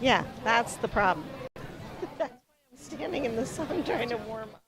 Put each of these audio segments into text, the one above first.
Yeah, that's the problem. That's why I'm standing in the sun trying to warm up.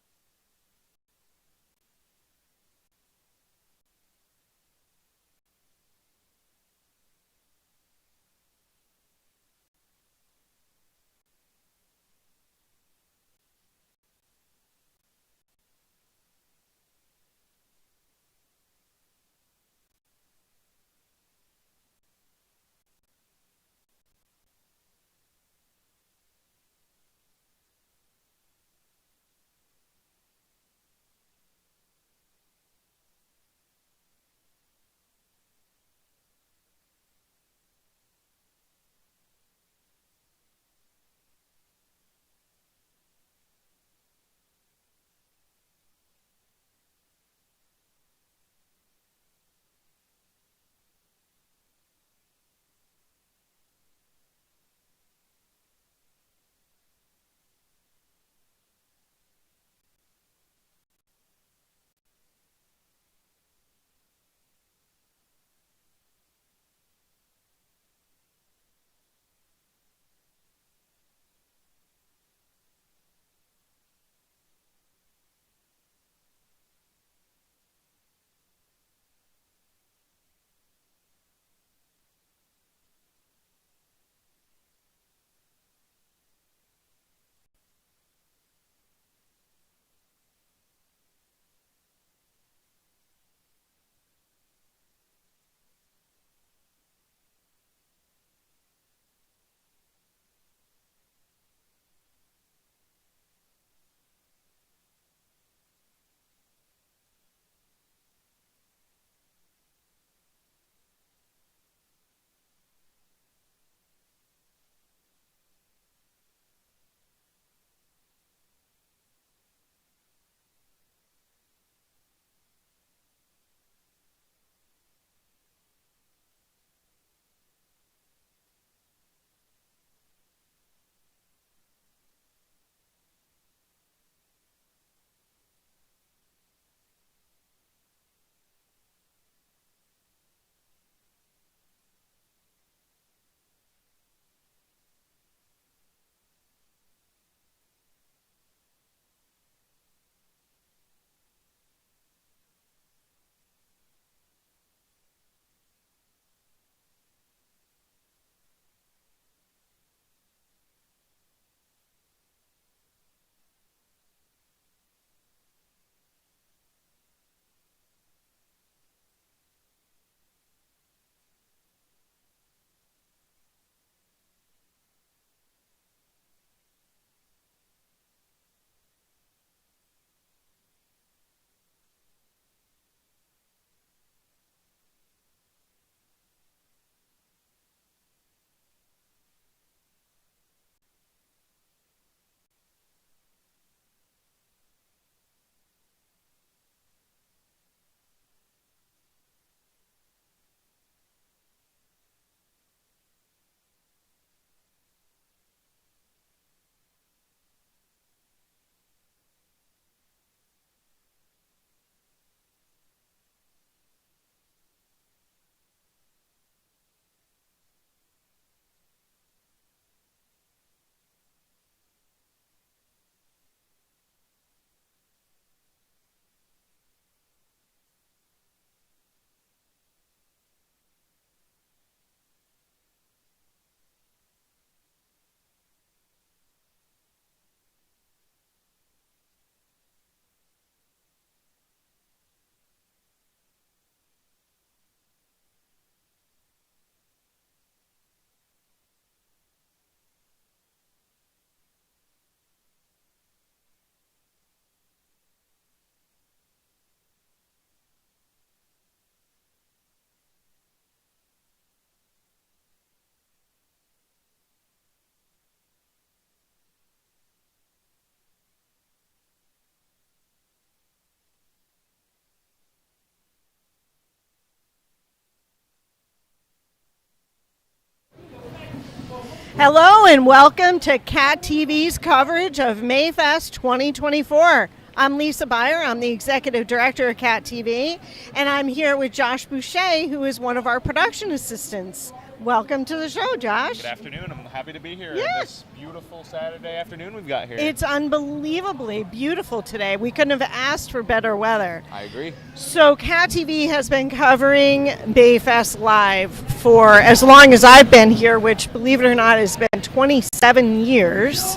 Hello and welcome to Cat TV's coverage of Mayfest 2024. I'm Lisa Beyer. I'm the executive director of Cat TV, and I'm here with Josh Boucher, who is one of our production assistants. Welcome to the show, Josh. Good afternoon. I'm happy to be here Yeah. this beautiful Saturday afternoon we've got here. It's unbelievably beautiful today. We couldn't have asked for better weather. I agree. So Cat TV has been covering Mayfest live for as long as I've been here, which, believe it or not, has been 27 years.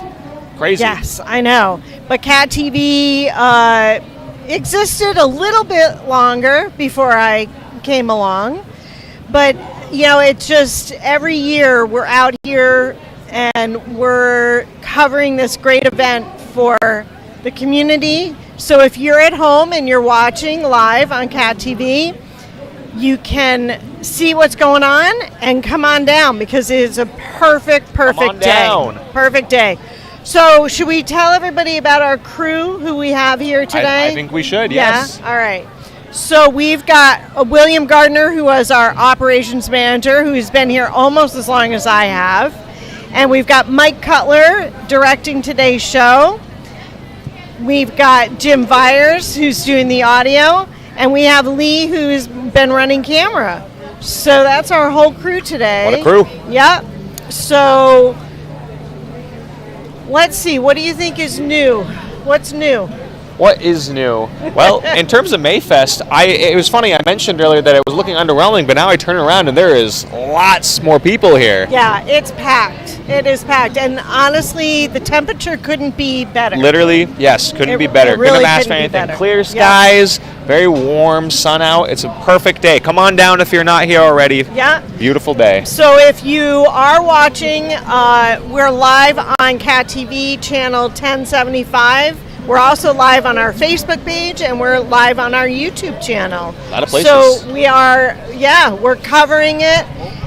Crazy. Yes, I know. But Cat TV existed a little bit longer before I came along. But, it's just every year we're out here and we're covering this great event for the community. So if you're at home and you're watching live on Cat TV, you can see what's going on and come on down because it is a perfect day. Down. Perfect day. So should we tell everybody about our crew who we have here today? I think we should, yes. Yeah? All right. So we've got William Gardner, who is our operations manager, who's been here almost as long as I have. And we've got Mike Cutler directing today's show. We've got Jim Vyers, who's doing the audio. And we have Lee, who's been running camera. So that's our whole crew today. What a crew. Yep. So let's see. What do you think is new? What's new? What is new? Well, in terms of Mayfest, it was funny. I mentioned earlier that it was looking underwhelming, but now I turn around and there is lots more people here. Yeah, it's packed. It is packed. And honestly, the temperature couldn't be better. Literally, yes, couldn't be better. It really couldn't have asked for couldn't be anything. better. Clear Yeah. skies, very warm, sun out. It's a perfect day. Come on down if you're not here already. Yeah. Beautiful day. So if you are watching, we're live on Cat TV channel 1075. We're also live on our Facebook page, and we're live on our YouTube channel. A lot of places. So we're covering it,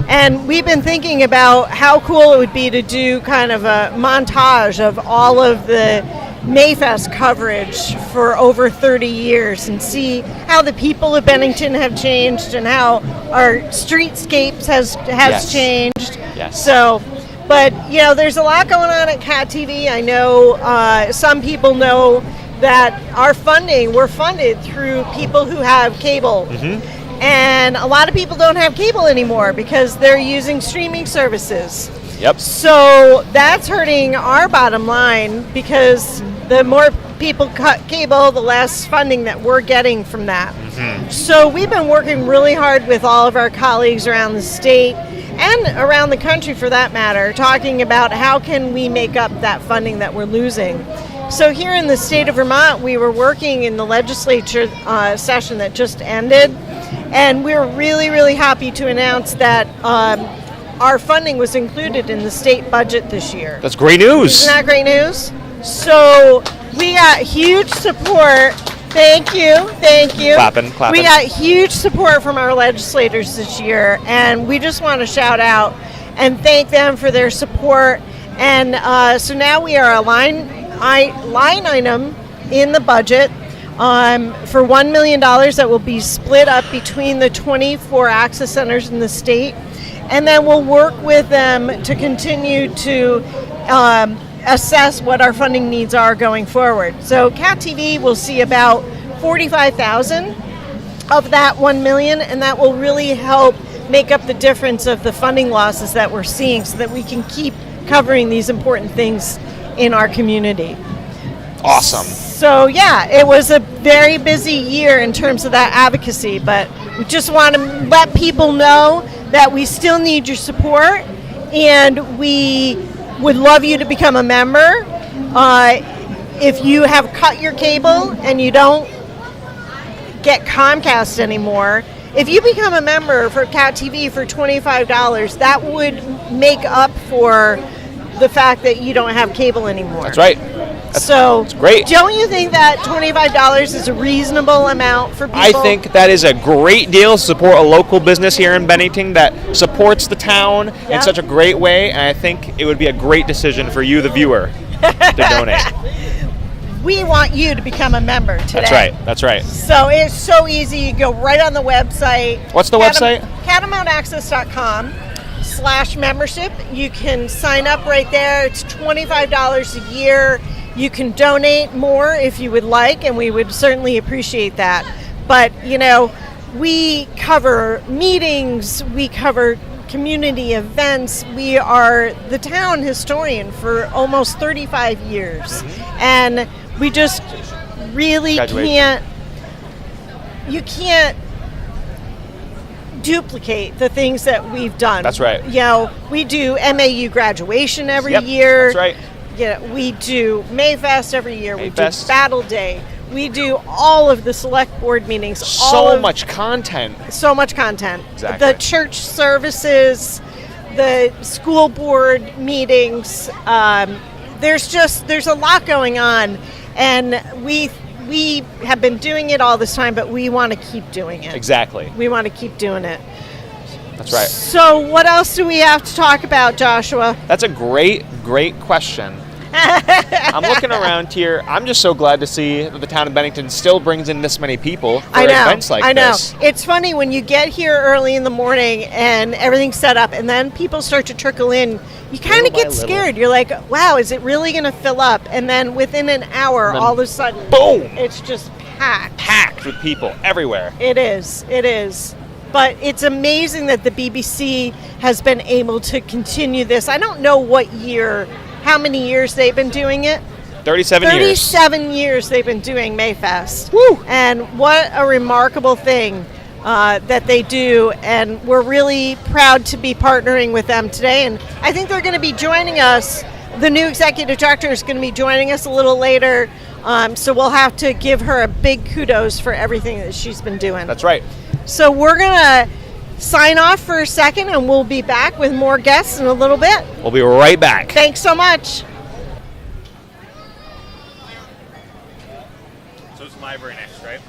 and we've been thinking about how cool it would be to do kind of a montage of all of the Mayfest coverage for over 30 years and see how the people of Bennington have changed and how our streetscapes has Yes. changed. Yes. So, but there's a lot going on at Cat TV. I know some people know that we're funded through people who have cable. Mm-hmm. And a lot of people don't have cable anymore because they're using streaming services. Yep. So that's hurting our bottom line because the more people cut cable, the less funding that we're getting from that. Mm-hmm. So we've been working really hard with all of our colleagues around the state and around the country for that matter, talking about how can we make up that funding that we're losing. So here in the state of Vermont, we were working in the legislature session that just ended, and we're really, really happy to announce that our funding was included in the state budget this year. That's great news. Isn't that great news? So we got huge support. Thank you. Clapping. We got huge support from our legislators this year, and we just want to shout out and thank them for their support. And so now we are a line item in the budget for $1 million that will be split up between the 24 access centers in the state. And then we'll work with them to continue to assess what our funding needs are going forward. So Cat TV will see about $45,000 of that $1 million, and that will really help make up the difference of the funding losses that we're seeing so that we can keep covering these important things in our community. Awesome. So it was a very busy year in terms of that advocacy, but we just want to let people know that we still need your support, and we would love you to become a member. If you have cut your cable and you don't get Comcast anymore, if you become a member for Cat TV for $25, that would make up for the fact that you don't have cable anymore. That's right. That's great. Don't you think that $25 is a reasonable amount for people? I think that is a great deal to support a local business here in Bennington that supports the town in such a great way, and I think it would be a great decision for you, the viewer, to donate. We want you to become a member today. That's right. So it's so easy. You go right on the website. What's the website? Catamountaccess.com/membership. You can sign up right there. It's $25 a year. You can donate more if you would like, and we would certainly appreciate that. But, we cover meetings, we cover community events. We are the town historian for almost 35 years. And we just really you can't duplicate the things that we've done. That's right. You know, we do MAU graduation every year. That's right. We do Mayfest every year. Mayfest. We do Battle Day. We do all of the select board meetings. So much content. So much content. Exactly. The church services, the school board meetings. There's a lot going on, and we have been doing it all this time, but we want to keep doing it. Exactly. We want to keep doing it. That's right. So what else do we have to talk about, Joshua? That's a great question. I'm looking around here. I'm just so glad to see that the town of Bennington still brings in this many people for events like this. It's funny when you get here early in the morning and everything's set up, and then people start to trickle in. You kind of get scared. You're like, wow, is it really going to fill up? And then within an hour, all of a sudden, boom! It's just packed. Packed with people everywhere. It is. But it's amazing that the BBC has been able to continue this. I don't know how many years they've been doing it. 37 years they've been doing Mayfest. Woo! And what a remarkable thing that they do. And we're really proud to be partnering with them today. And I think they're going to be joining us. The new executive director is going to be joining us a little later. So we'll have to give her a big kudos for everything that she's been doing. That's right. So we're going to sign off for a second, and we'll be back with more guests in a little bit. We'll be right back. Thanks so much. So it's library next, right?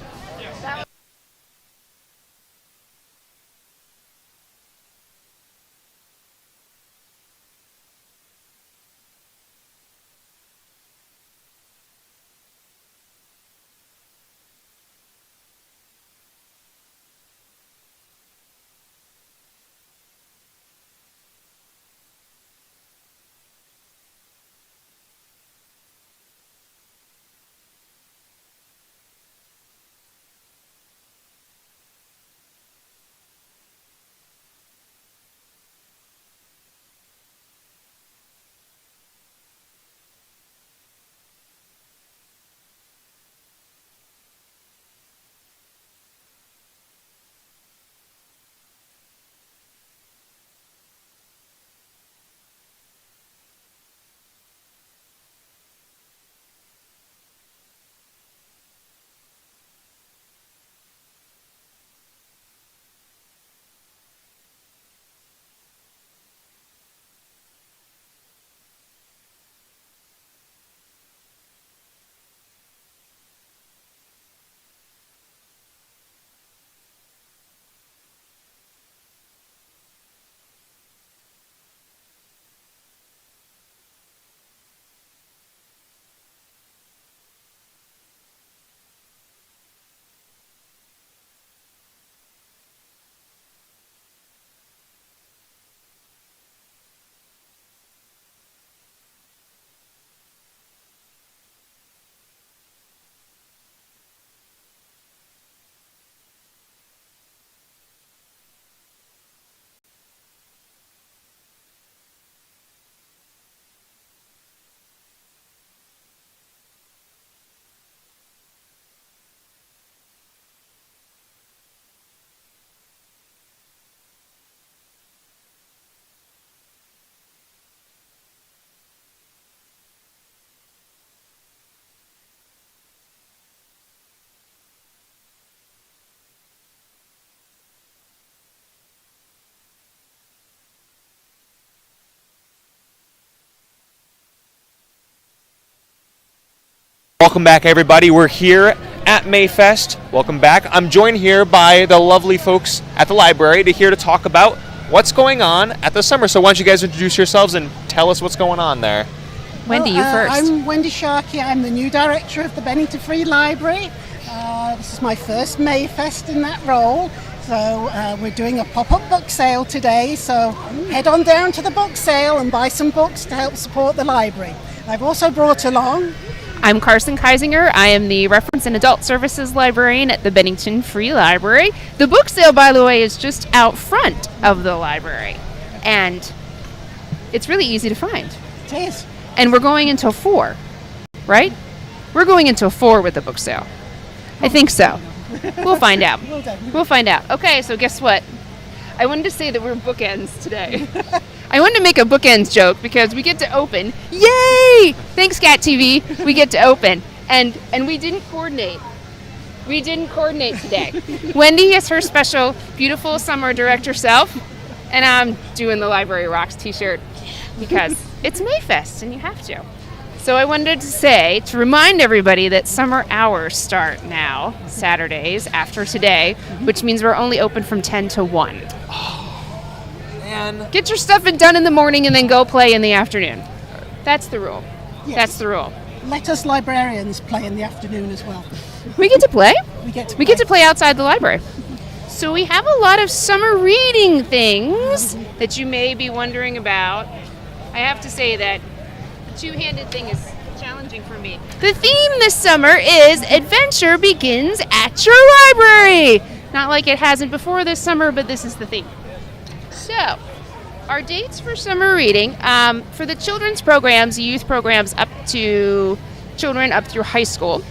Welcome back, everybody. We're here at Mayfest. Welcome back. I'm joined here by the lovely folks at the library to talk about what's going on at the summer. So why don't you guys introduce yourselves and tell us what's going on there. Wendy, you first. I'm Wendy Sharkey. I'm the new director of the Bennington Free Library. This is my first Mayfest in that role. So we're doing a pop-up book sale today. So head on down to the book sale and buy some books to help support the library. I've also brought along... I'm Carson Keisinger. I am the Reference and Adult Services Librarian at the Bennington Free Library. The book sale, by the way, is just out front of the library. and it's really easy to find. It is. And we're going until 4, right? We're going until 4 with the book sale. I think so. We'll find out. We'll find out. Okay, so guess what? I wanted to say that we're bookends today. I wanted to make a bookends joke because we get to open. Yay! Thanks, Cat TV. We get to open. And we didn't coordinate. We didn't coordinate today. Wendy is her special, beautiful summer director self, and I'm doing the Library Rocks t-shirt because it's Mayfest and you have to. So I wanted to remind everybody that summer hours start now, Saturdays after today, which means we're only open from 10 to 1. And Get your stuff done in the morning and then go play in the afternoon. That's the rule. Yes. That's the rule. Let us librarians play in the afternoon as well. We get to play. We get to We get to play outside the library. So we have a lot of summer reading things that you may be wondering about. I have to say that the two-handed thing is challenging for me. The theme this summer is Adventure Begins at Your Library. Not like it hasn't before this summer, but this is the theme. So, our dates for summer reading, for the children's programs, youth programs up to children up through high school,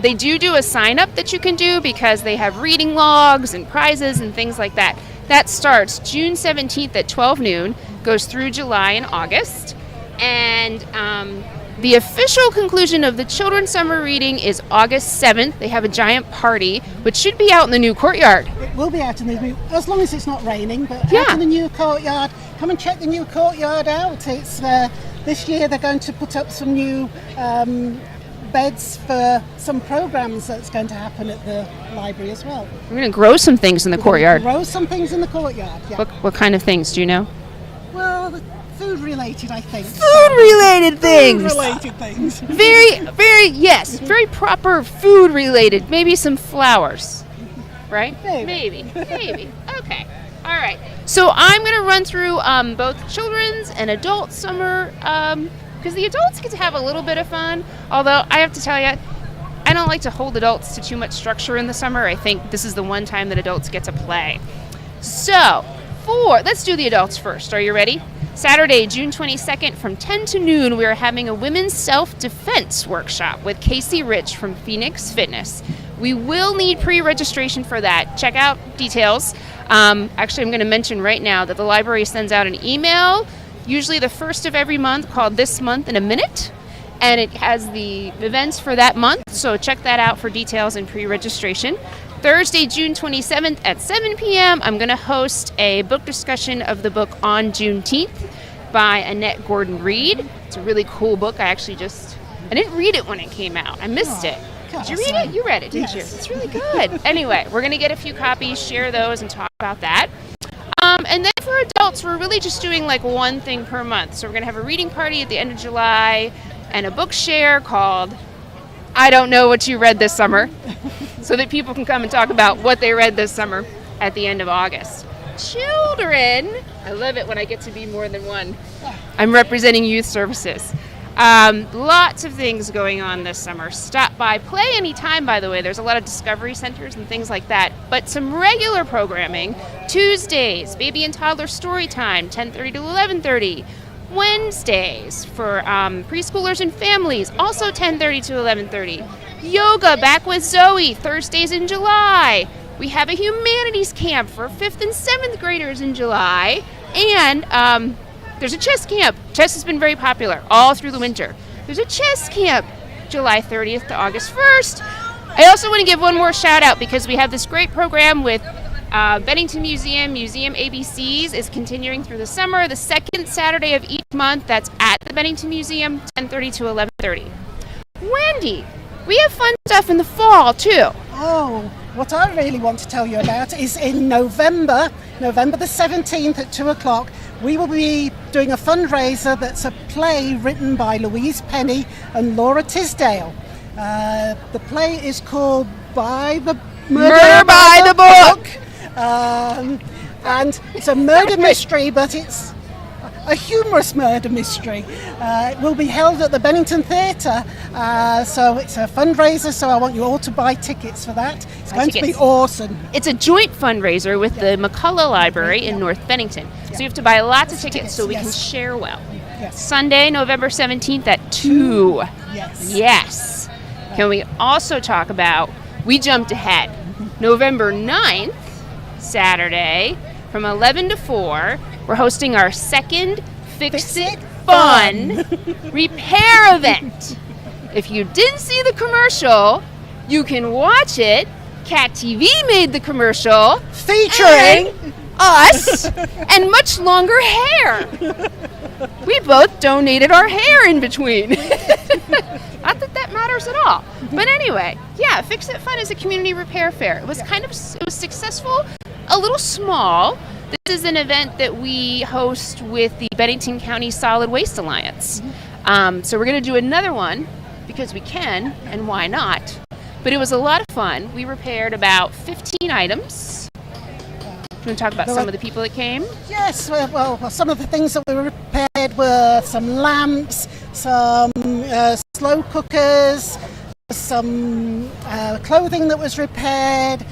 they do a sign-up that you can do because they have reading logs and prizes and things like that. That starts June 17th at 12 noon, goes through July and August, and the official conclusion of the children's summer reading is August 7th. They have a giant party, which should be out in the new courtyard. It will be out in the new, as long as it's not raining, but Yeah. out in the new courtyard. Come and check the new courtyard out. It's this year they're going to put up some new beds for some programs that's going to happen at the library as well. We're going to grow some things in the courtyard. Grow some things in the courtyard. Yeah. What kind of things, do you know? Well, food related, I think. Food-related things! Food-related things. Very proper food-related. Maybe some flowers, right? Maybe. Maybe. Okay. All right. So I'm going to run through both children's and adult summer, because the adults get to have a little bit of fun. Although I have to tell you, I don't like to hold adults to too much structure in the summer. I think this is the one time that adults get to play. So, let's do the adults first. Are you ready? Saturday, June 22nd from 10 to noon, we are having a women's self-defense workshop with Casey Rich from Phoenix Fitness. We will need pre-registration for that. Check out details. Actually, I'm going to mention right now that the library sends out an email, usually the first of every month, called This Month in a Minute. And it has the events for that month, so check that out for details and pre-registration. Thursday, June 27th at 7 p.m., I'm going to host a book discussion of the book On Juneteenth by Annette Gordon-Reed. It's a really cool book. I didn't read it when it came out. I missed it. Did you read it? You read it, didn't you? It's really good. Anyway, we're going to get a few copies, share those, and talk about that. And then for adults, we're really just doing like one thing per month. So we're going to have a reading party at the end of July and a book share called I Don't Know What You Read This Summer, so that people can come and talk about what they read this summer at the end of August. Children, I love it when I get to be more than one. I'm representing youth services. Lots of things going on this summer. Stop by, play anytime, by the way. There's a lot of discovery centers and things like that. But some regular programming. Tuesdays, baby and toddler story time, 10:30 to 11:30. Wednesdays for preschoolers and families, also 10:30 to 11:30. Yoga back with Zoe, Thursdays in July. We have a humanities camp for 5th and 7th graders in July. And there's a chess camp. Chess has been very popular all through the winter. There's a chess camp July 30th to August 1st. I also want to give one more shout out because we have this great program with Bennington Museum ABCs is continuing through the summer. The second Saturday of each month, that's at the Bennington Museum, 10:30 to 11:30. Wendy, we have fun stuff in the fall too. Oh, what I really want to tell you about is in November the 17th at 2 o'clock, we will be doing a fundraiser that's a play written by Louise Penny and Laura Tisdale. The play is called Murder by the Book. And it's a murder mystery, but a humorous murder mystery. It will be held at the Bennington Theatre, so it's a fundraiser, so I want you all to buy tickets for that. It's going to be awesome. It's a joint fundraiser with the McCullough Library in North Bennington. So you have to buy lots of tickets so we can share well. Yes. Sunday, November 17th at 2. Yes. Yes. Can we also talk about, we jumped ahead, November 9th, Saturday, from 11 to 4, we're hosting our second Fix It Fun repair event. If you didn't see the commercial, you can watch it. Cat TV made the commercial Featuring us and much longer hair. We both donated our hair in between. Not that that matters at all. But anyway, yeah, Fix It Fun is a community repair fair. It was successful, a little small. This is an event that we host with the Bennington County Solid Waste Alliance. So we're going to do another one because we can, and why not? But it was a lot of fun. We repaired about 15 items. Do you want to talk about some of the people that came? Yes, well, some of the things that we repaired were some lamps, some slow cookers, some clothing that was repaired,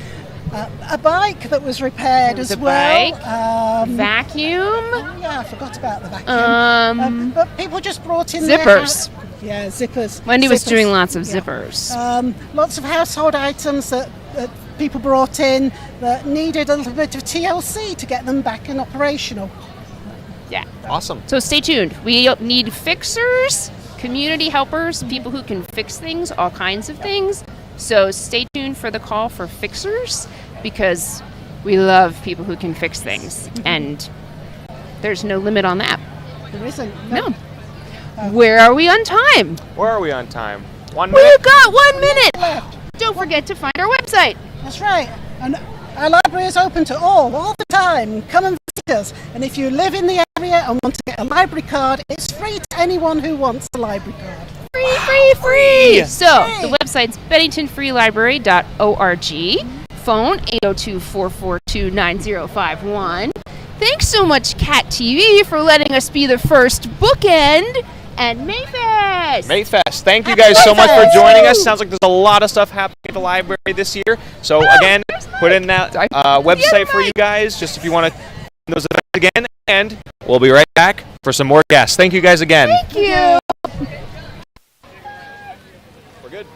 a bike that was repaired as well. Vacuum. Oh, yeah, I forgot about the vacuum. But people just brought in zippers. Yeah, zippers. Wendy was zippers. doing lots of zippers. Lots of household items that people brought in that needed a little bit of TLC to get them back and operational. Yeah. Awesome. So stay tuned. We need fixers, community helpers, people who can fix things, all kinds of things. So stay tuned for the call for fixers because we love people who can fix things. And there's no limit on that. There isn't. No. Where are we on time? Where are we on time? 1 minute? We've got 1 minute. Left. Don't forget to find our website. That's right. And our library is open to all the time. Come and visit us. And if you live in the area and want to get a library card, it's free to anyone who wants a library card. Free! So, the website's benningtonfreelibrary.org. Phone 802-442-9051. Thanks so much, Cat TV, for letting us be the first bookend at Mayfest. Mayfest. Thank you guys so much for joining us. Sounds like there's a lot of stuff happening at the library this year. So again, put in that website for you guys, just if you want to those events again. And we'll be right back for some more guests. Thank you guys again. Thank you. We're good.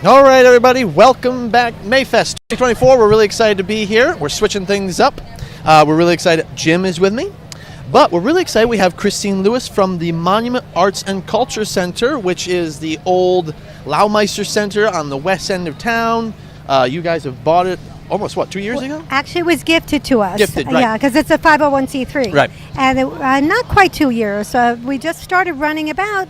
All right, everybody, welcome back. Mayfest 2024. We're really excited to be here. We're switching things up. We're really excited. Jim is with me. But we're really excited. We have Christine Lewis from the Monument Arts and Culture Center, which is the old Laumeister Center on the west end of town. You guys have bought it almost, 2 years ago? Actually, it was gifted to us. Gifted, right. Yeah, because it's a 501c3. Right. And not quite 2 years. We just started running about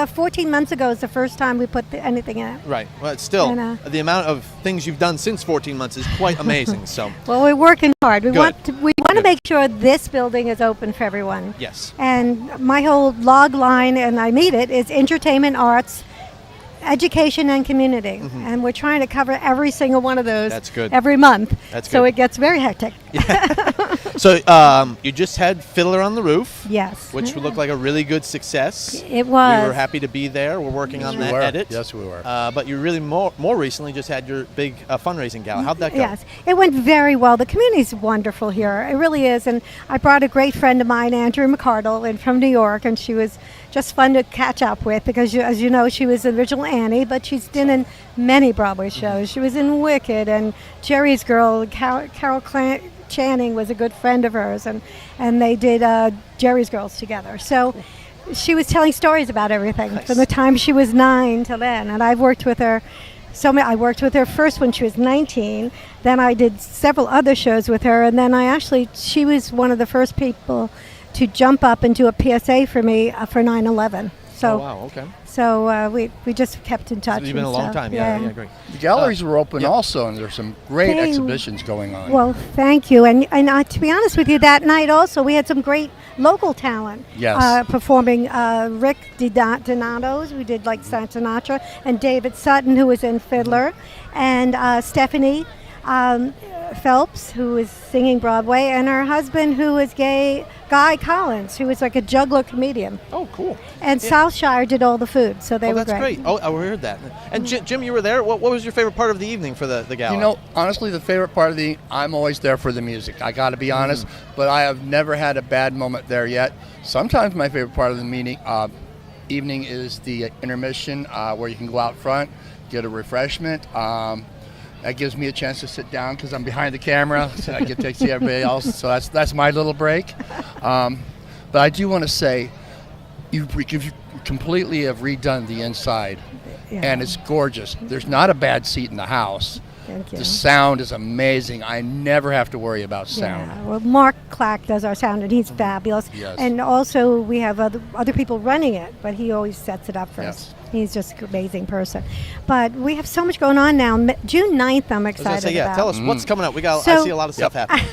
14 months ago is the first time we put anything in it. Right. Well, it's still, And, the amount of things you've done since 14 months is quite amazing. So, Well, we're working hard. We Good. want to Good. make sure this building is open for everyone. yes. And my whole log line, and I mean it, is entertainment, arts, education, and community. And we're trying to cover every single one of those That's good. every month. That's So good. it gets very hectic. So, you just had Fiddler on the Roof, Yes. which looked like a really good success. It was. We were happy to be there. We're working on that edit. Yes, we were. But you really more recently just had your big fundraising gala. How'd that go? Yes, it went very well. The community's wonderful here. It really is. And I brought a great friend of mine, Andrew McCardle, in from New York, and she was just fun to catch up with because, as you know, she was the original Annie, but she's been in many Broadway shows. She was in Wicked and Jerry's Girl. Carol Channing was a good friend of hers, and they did Jerry's Girls together. So she was telling stories about everything from the time she was 9 till then. And I've worked with her. I worked with her first when she was 19. Then I did several other shows with her, and then she was one of the first people to jump up and do a PSA for me for 9/11. So, Oh, wow, okay. So we just kept in touch. So you've been and a long stuff. time. Yeah, great. The galleries were open yeah. also, and there's some great They- exhibitions going on. Well, thank you. And to be honest with you, that night also we had some great local talent Yes. performing. Rick Donato's, we did like Sinatra, and David Sutton, who was in Fiddler, and Stephanie Phelps, who was singing Broadway, and her husband, who was Guy Collins, who was like a juggler comedian. Oh, cool. And Southshire did all the food, so they were that's great. Oh, I heard that. And Jim, you were there. What was your favorite part of the evening for the gala? You know, honestly, the favorite part of I'm always there for the music. I got to be honest, but I have never had a bad moment there yet. Sometimes my favorite part of the evening is the intermission where you can go out front, get a refreshment. That gives me a chance to sit down because I'm behind the camera, so I get to see everybody else. So that's my little break. But I do want to say, you completely have redone the inside, and it's gorgeous. There's not a bad seat in the house. Thank you. The sound is amazing. I never have to worry about sound. Yeah, well, Mark Clack does our sound, and he's fabulous. Yes. And also, we have other people running it, but he always sets it up for us. Yes. He's just an amazing person. But we have so much going on now. June 9th, I'm I was excited gonna say, about. tell us what's coming up. I So- see a lot of stuff happening.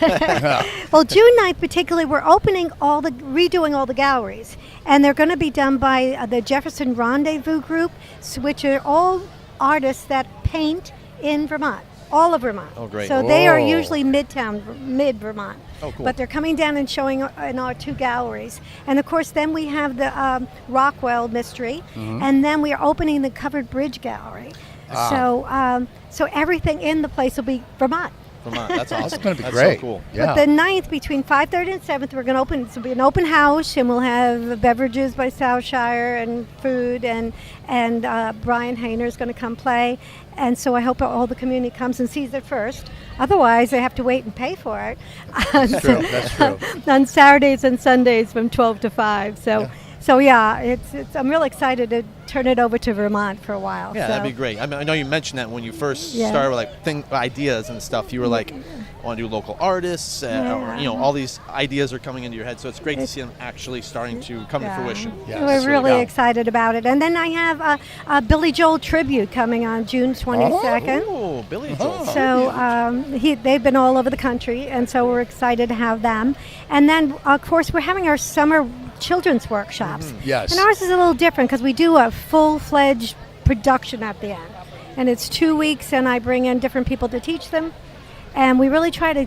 Well, June 9th particularly, we're redoing all the galleries. And they're going to be done by the Jefferson Rendezvous Group, which are all artists that paint in Vermont. All of Vermont. Oh, great. So they are Whoa. usually mid-Vermont. Oh, cool. But they're coming down and showing in our 2 galleries. And of course, then we have the Rockwell Mystery. And then we are opening the Covered Bridge Gallery. So everything in the place will be Vermont. Vermont. That's awesome. That's going to be That's great. so cool. Yeah. But the 9th, between 5:30 and 7th, we're going to open. This will be an open house, and we'll have beverages by Southshire and food, and Brian Hayner is going to come play. And so I hope all the community comes and sees it first. Otherwise, they have to wait and pay for it. That's true. That's true. On Saturdays and Sundays from 12 to 5. So yeah, it's I'm real excited to turn it over to Vermont for a while. Yeah, so. that'd be great. I mean, I know you mentioned that when you first Yeah. started with ideas and stuff. You were like, I want to do local artists, or, all these ideas are coming into your head. So it's great to see them actually starting to come to fruition. Yeah, We're that's really right. excited about it. And then I have a Billy Joel tribute coming on June 22nd. Oh, Billy Joel. So they've been all over the country, and so we're excited to have them. And then, of course, we're having our summer children's workshops. Yes. And ours is a little different because we do a full-fledged production at the end. And it's 2 weeks, and I bring in different people to teach them. And we really try to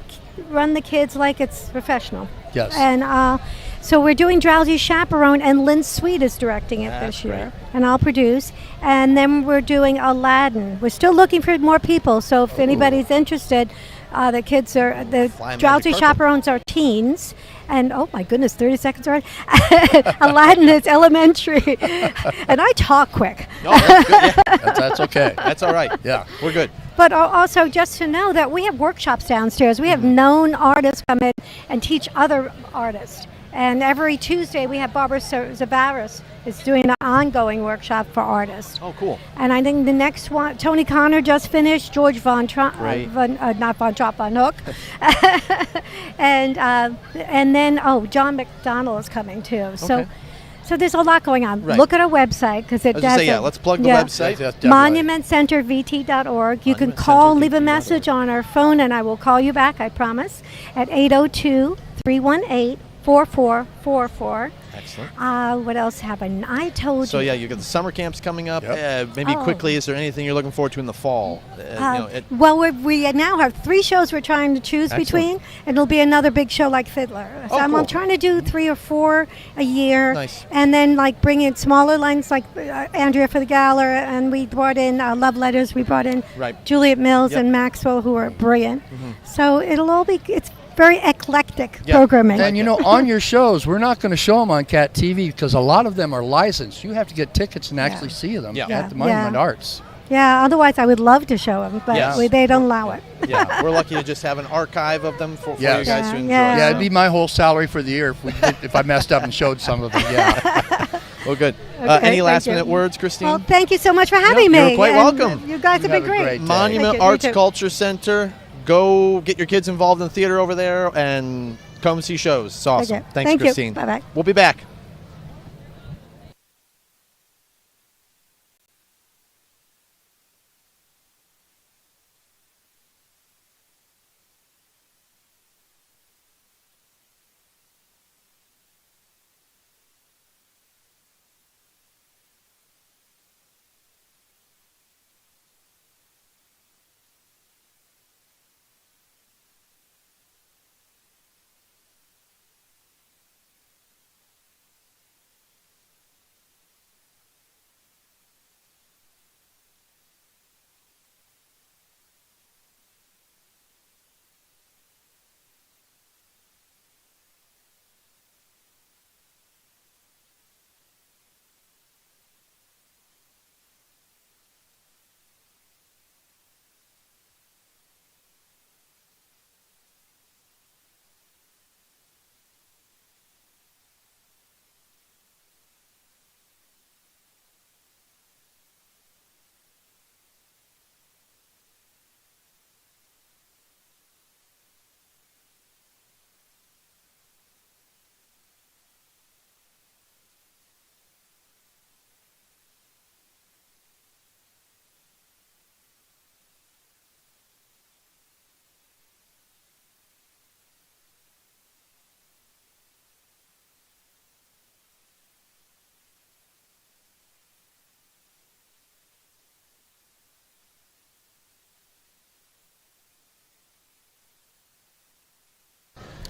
run the kids like it's professional. Yes. And so we're doing Drowsy Chaperone, and Lynn Sweet is directing it That's this year. great. And I'll produce. And then we're doing Aladdin. We're still looking for more people, so if anybody's interested, The kids are the Fly drowsy magic carpet. chaperones are teens, and oh my goodness, 30 seconds already. Aladdin is elementary, and I talk quick. No, that's good. Yeah, That's okay. that's all right. Yeah. We're good. But also just to know that we have workshops downstairs. We have known artists come in and teach other artists. And every Tuesday we have Barbara Zavaris is doing an ongoing workshop for artists. Oh, cool. And I think the next one, Tony Connor just finished, George Von Trump, Great. not Von Trapp, Von Hook. and then, John McDonnell is coming too. Okay. So there's a lot going on. Right. Look at our website because it I was does. gonna say, yeah, let's plug the website. Yes, definitely. MonumentCenterVT.org. You can call, leave a message on our phone, and I will call you back, I promise, at 802-318-4444. Excellent. What else happened? I told So you. yeah, you got the summer camps coming up. Yep. Maybe Oh. quickly, is there anything you're looking forward to in the fall? Well, we now have 3 shows we're trying to choose Excellent. between, and it'll be another big show like Fiddler. So Oh, I'm cool. trying to do 3 or 4 a year, Nice. and then like bring in smaller lines like Andrea for the Gala, and we brought in Love Letters. We brought in Right. Juliet Mills Yep. and Maxwell, who are brilliant. So it'll all be. It's very eclectic Yeah. programming. And on your shows, we're not going to show them on Cat TV because a lot of them are licensed. You have to get tickets and actually see them Yeah. at the Yeah. Monument Arts. Yeah. Otherwise, I would love to show them, but Yes. they don't allow it. Yeah, we're lucky to just have an archive of them for you Yes. guys to Yeah, enjoy. yeah. Yeah, it'd be my whole salary for the year if I messed up and showed some of them. Yeah. Well, good. Okay, Any thank last you. minute words, Christine? Well, thank you so much for having me. you're quite and welcome. You guys have been have a great. great day. Monument Thank you. You Arts too. Culture Center. Go get your kids involved in the theater over there and come see shows. It's awesome. Okay. Thanks, Thank you. Christine. Bye-bye. We'll be back.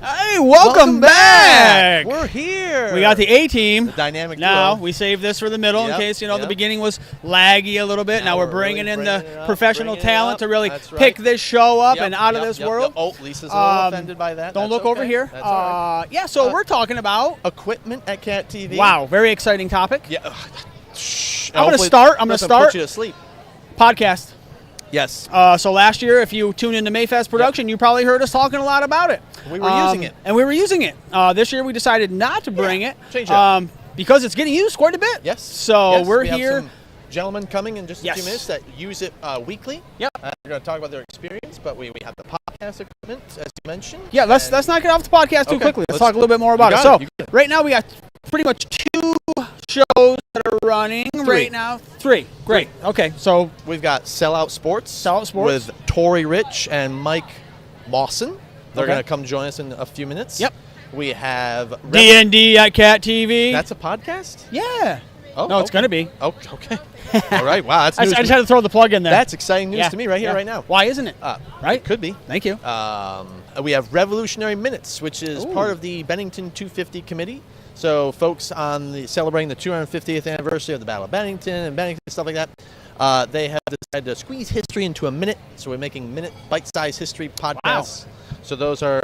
Hey, welcome back. We're here. We got the A team. The dynamic Now duo. we saved this for the middle Yep, in case the yep. beginning was laggy a little bit. Now we're bringing really in bringing the it up, professional bringing it talent up. to really That's pick right. this show up Yep, and out of yep, this yep, world. yep. Oh, Lisa's a little offended by that. Don't That's look over okay. here. That's all right. Yeah, so we're talking about. Equipment at Cat TV. Wow, very exciting topic. Yeah. Shh. I'm gonna Hopefully start. I'm it gonna doesn't start. Put you to sleep. Podcast. Yes. So last year, if you tune into Mayfest production, you probably heard us talking a lot about it. We were using it. And we were using it. This year we decided not to bring it. change it up. Because it's getting used quite a bit. Yes. So Yes, we're we have here. some gentlemen coming in just a few Yes. minutes that use it weekly. Yep. We're going to talk about their experience, but we have the podcast equipment, as you mentioned. Yeah, let's and- not get off the podcast too Okay, quickly. Let's let's- talk a little bit more you about it. got So it, you got it. right now we got pretty much 2 shows that are running right now. 3. Great. Okay. So We've got Sellout Sports. Sellout Sports. With Tori Rich and Mike Mawson. They're Okay. going to come join us in a few minutes. Yep. We have D&D at Cat TV. That's a podcast? yeah. Oh, No, it's okay. going to be. Oh, okay. All right. Wow, that's I news. just had to throw the plug in there. That's exciting news Yeah, to me right here, yeah. right now. Why isn't it? Right? Could be. Thank you. We have Revolutionary Minutes, which is Ooh. part of the Bennington 250 committee. So folks on celebrating the 250th anniversary of the Battle of Bennington and Bennington, stuff like that. They have decided to squeeze history into a minute, so we're making minute bite-sized history podcasts. Wow. So those are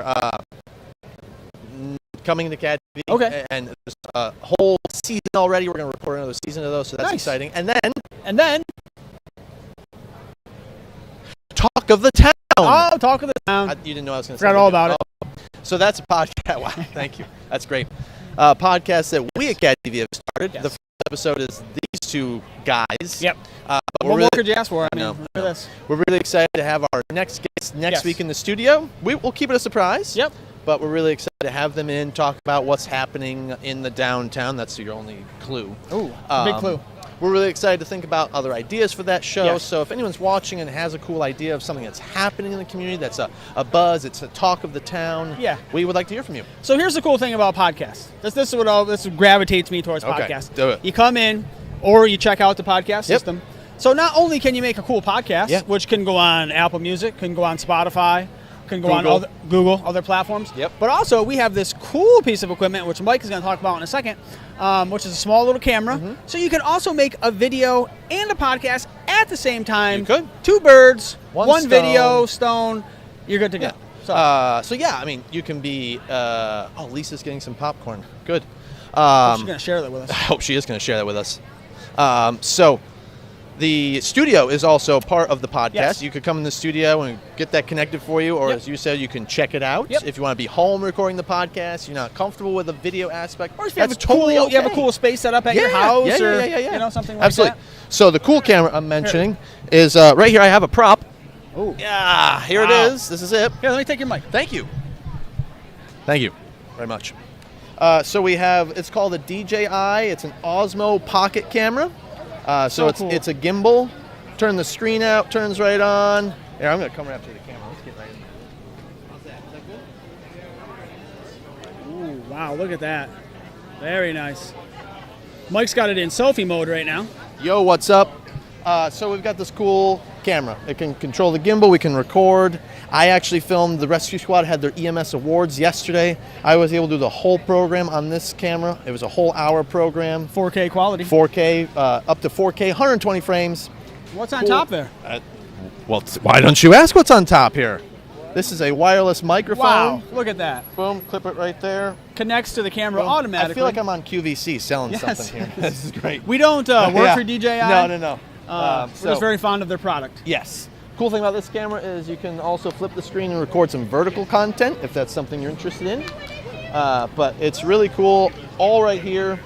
coming to Cat TV. Okay. And there's a whole season already. We're going to record another season of those, so that's exciting. And then Talk of the Town. Oh, Talk of the Town. You didn't know I was going to say that. Forgot all about it. So that's a podcast. Wow, thank you. That's great. Podcast that we at Cat TV have started. Yes. The first episode is these two guys. Yep. What more could you ask for? No. This. We're really excited to have our next guest next week in the studio. We'll keep it a surprise. Yep. But we're really excited to have them in, talk about what's happening in the downtown. That's your only clue. Ooh, big clue. We're really excited to think about other ideas for that show. Yes. So if anyone's watching and has a cool idea of something that's happening in the community, that's a buzz, it's a talk of the town, we would like to hear from you. So here's the cool thing about podcasts. This is what gravitates me towards podcasts. Do it. You come in or you check out the podcast system. So not only can you make a cool podcast, which can go on Apple Music, can go on Spotify, can go on Google, other platforms. Yep. But also we have this cool piece of equipment, which Mike is going to talk about in a second, which is a small little camera. Mm-hmm. So you can also make a video and a podcast at the same time. You could. 2 birds, one stone. video, stone. You're good to go. So yeah, I mean, you can be. Lisa's getting some popcorn. Good. She's going to share that with us. I hope she is going to share that with us. So the studio is also part of the podcast. Yes. You could come in the studio and get that connected for you, or as you said, you can check it out. Yep. If you want to be home recording the podcast, you're not comfortable with the video aspect, or if you you have a cool space set up at your house, something like Absolutely. that. So the cool camera I'm mentioning is right here. I have a prop. Oh. Yeah, here it is. This is it. Here, let me take your mic. Thank you. Thank you very much. So we have, it's called a DJI. It's an Osmo pocket camera. So cool. it's a gimbal. Turn the screen out, turns right on. Here, I'm going to come right up to the camera. Let's get right in there. How's that? Is that good? Ooh, wow, look at that. Very nice. Mike's got it in selfie mode right now. Yo, what's up? So we've got this cool camera. It can control the gimbal. We can record. I actually filmed the Rescue Squad had their EMS awards yesterday. I was able to do the whole program on this camera. It was a whole hour program. 4K quality. 4K, up to 4K, 120 frames. What's on top there? Well, why don't you ask what's on top here? This is a wireless microphone. Wow, look at that. Boom, clip it right there. Connects to the camera Boom. automatically. I feel like I'm on QVC selling something here. This is great. We don't work for DJI. No. We're just very fond of their product. Yes. Cool thing about this camera is you can also flip the screen and record some vertical content if that's something you're interested in. But it's really cool, all right here.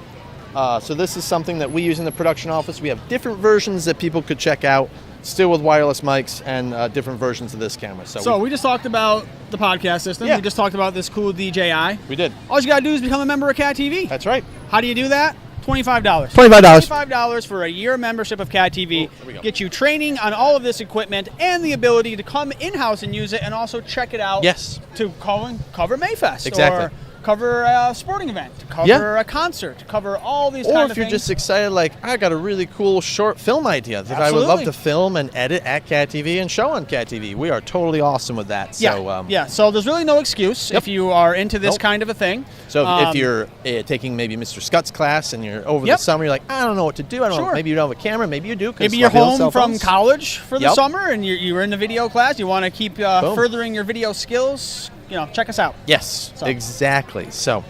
So this is something that we use in the production office. We have different versions that people could check out, still with wireless mics and different versions of this camera. So we just talked about the podcast system. Yeah. We just talked about this cool DJI. We did. All you got to do is become a member of Cat TV. That's right. How do you do that? $25. $25 for a year membership of Cat TV. Oh, there we go. Get you training on all of this equipment and the ability to come in-house and use it and also check it out. Yes. To cover Mayfest. Exactly. Or cover a sporting event. To cover a concert. To cover all these kind of things. Or if you're just excited, like, I got a really cool short film idea that I would love to film and edit at Cat TV and show on Cat TV. We are totally awesome with that. So, So there's really no excuse if you are into this kind of a thing. So if you're taking maybe Mr. Scott's class and you're over the summer, you're like, I don't know what to do. I don't know. Maybe you don't have a camera. Maybe you do. Maybe you're home from college for the summer and you're in the video class. You want to keep furthering your video skills. Check us out. Yes, exactly. So. All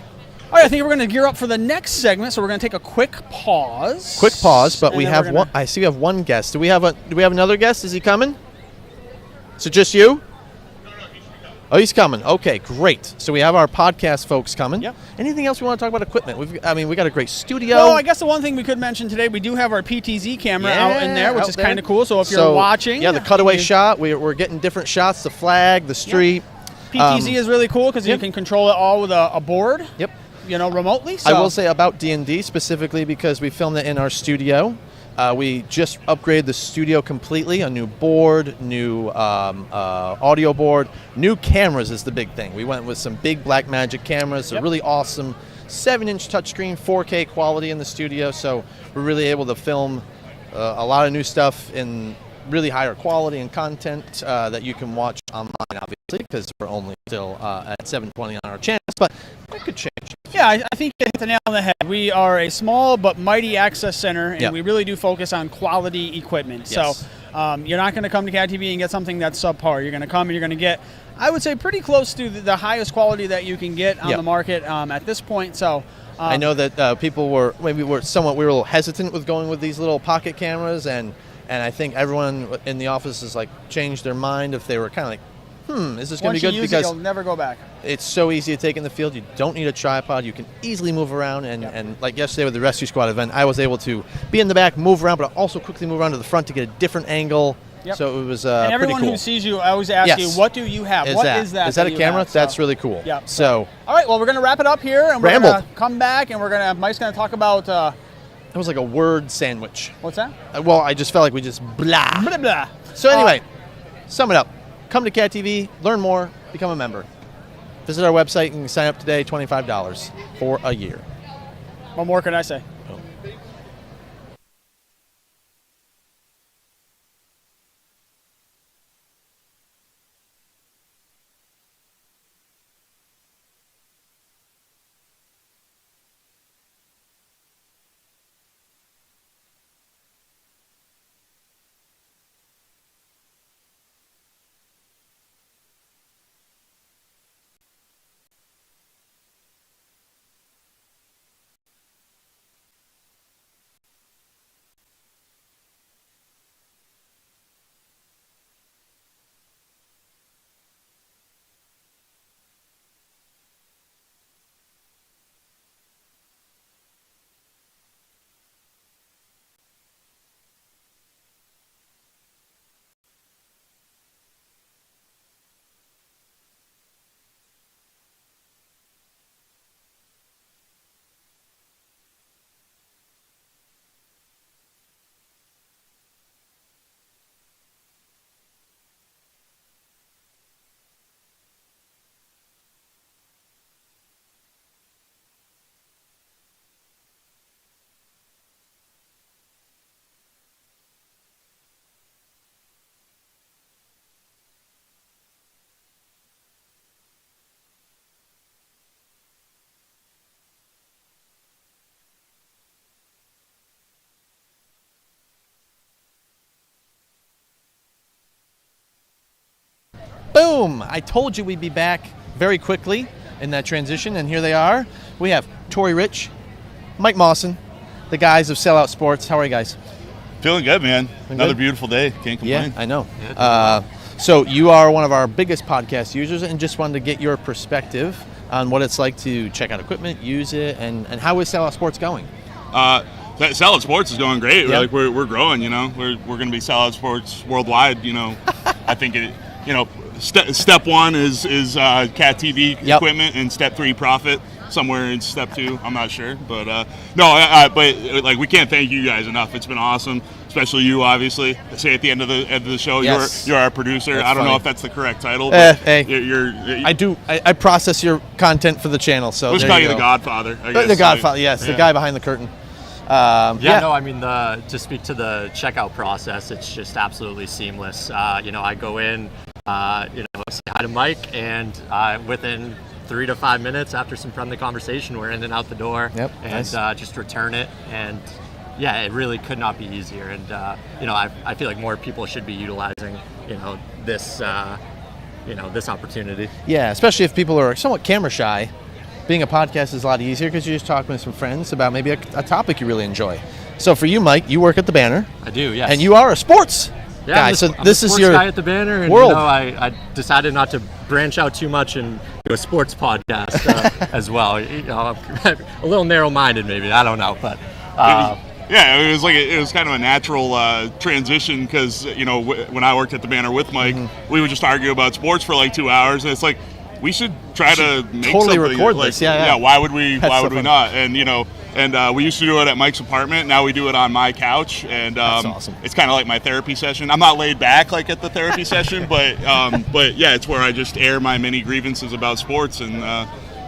right, I think we're going to gear up for the next segment, so we're going to take a quick pause. But we have one. I see we have one guest. Do we have another guest? Is he coming? So just you? Oh, he's coming. Okay, great. So we have our podcast folks coming. Yep. Anything else we want to talk about equipment? We got a great studio. Well, I guess the one thing we could mention today, we do have our PTZ camera out in there, which is kind of cool. So if you're watching, the cutaway shot. We're getting different shots: the flag, the street. PTZ is really cool because you can control it all with a board. Yep. Remotely. So. I will say about D&D specifically because we filmed it in our studio. We just upgraded the studio completely. A new board, new audio board, new cameras is the big thing. We went with some big Blackmagic cameras, a really awesome 7-inch touchscreen, 4K quality in the studio. So we're really able to film a lot of new stuff in really higher quality and content that you can watch online, obviously, because we're only still at 720 on our channels, but it could change. Yeah, I think you hit the nail on the head. We are a small but mighty access center, and we really do focus on quality equipment. Yes. So you're not going to come to Cat TV and get something that's subpar. You're going to come and you're going to get, I would say, pretty close to the highest quality that you can get on the market at this point. So I know that people were we were a little hesitant with going with these little pocket cameras, and I think everyone in the office has like changed their mind if they were kind of like, is this going to be good? Because you'll never go back. It's so easy to take in the field. You don't need a tripod. You can easily move around. And like yesterday with the Rescue Squad event, I was able to be in the back, move around, but also quickly move around to the front to get a different angle. Yep. So it was and everyone pretty cool. who sees you, I always ask you, what do you have? What is that? Is that a you camera? have? So, that's really cool. Yeah. So all right, well, we're going to wrap it up here, and we're going to come back, and Mike's going to talk about... it was like a word sandwich. What's that? Well, I just felt like we just blah. Blah, blah. So anyway, sum it up. Come to Cat TV, learn more, become a member. Visit our website and sign up today, $25 for a year. What more can I say? Boom! I told you we'd be back very quickly in that transition, and here they are. We have Tori Rich, Mike Mawson, the guys of Sellout Sports. How are you guys? Feeling good, man. Another good? beautiful day. Can't complain. Yeah, I know. So you are one of our biggest podcast users, and just wanted to get your perspective on what it's like to check out equipment, use it, and how is Sellout Sports going? Sellout Sports is going great. Yep. We're growing. We're going to be Sellout Sports worldwide. I think it. Step one is Cat TV equipment, and step 3 profit. Somewhere in step 2, I'm not sure, but but we can't thank you guys enough. It's been awesome, especially you, obviously. I say at the end of the show, you're our producer. That's I don't funny. know if that's the correct title, but hey, I process your content for the channel, so let's call you the Godfather. I guess. The Godfather, yes, the guy behind the curtain. To speak to the checkout process, it's just absolutely seamless. I go in, say hi to Mike, and within 3 to 5 minutes after some friendly conversation, we're in and out the door. Yep, and nice. Just return it. And yeah, it really could not be easier. And I feel like more people should be utilizing this this opportunity. Yeah, especially if people are somewhat camera shy. Being a podcast is a lot easier because you're just talking with some friends about maybe a topic you really enjoy. So for you, Mike, you work at the Banner. I do, yes. And you are a sports guy. I'm this is your guy at the Banner, and world. I decided not to branch out too much and do a sports podcast as well. I'm a little narrow-minded, maybe. I don't know, but. It was kind of a natural transition because when I worked at the Banner with Mike, we would just argue about sports for like 2 hours, and it's like we should try to make totally something record like, this. Yeah. Why would we? That's why so would we funny. not? And we used to do it at Mike's apartment. Now we do it on my couch, and That's awesome. It's kind of like my therapy session. I'm not laid back like at the therapy session, but yeah, it's where I just air my many grievances about sports, and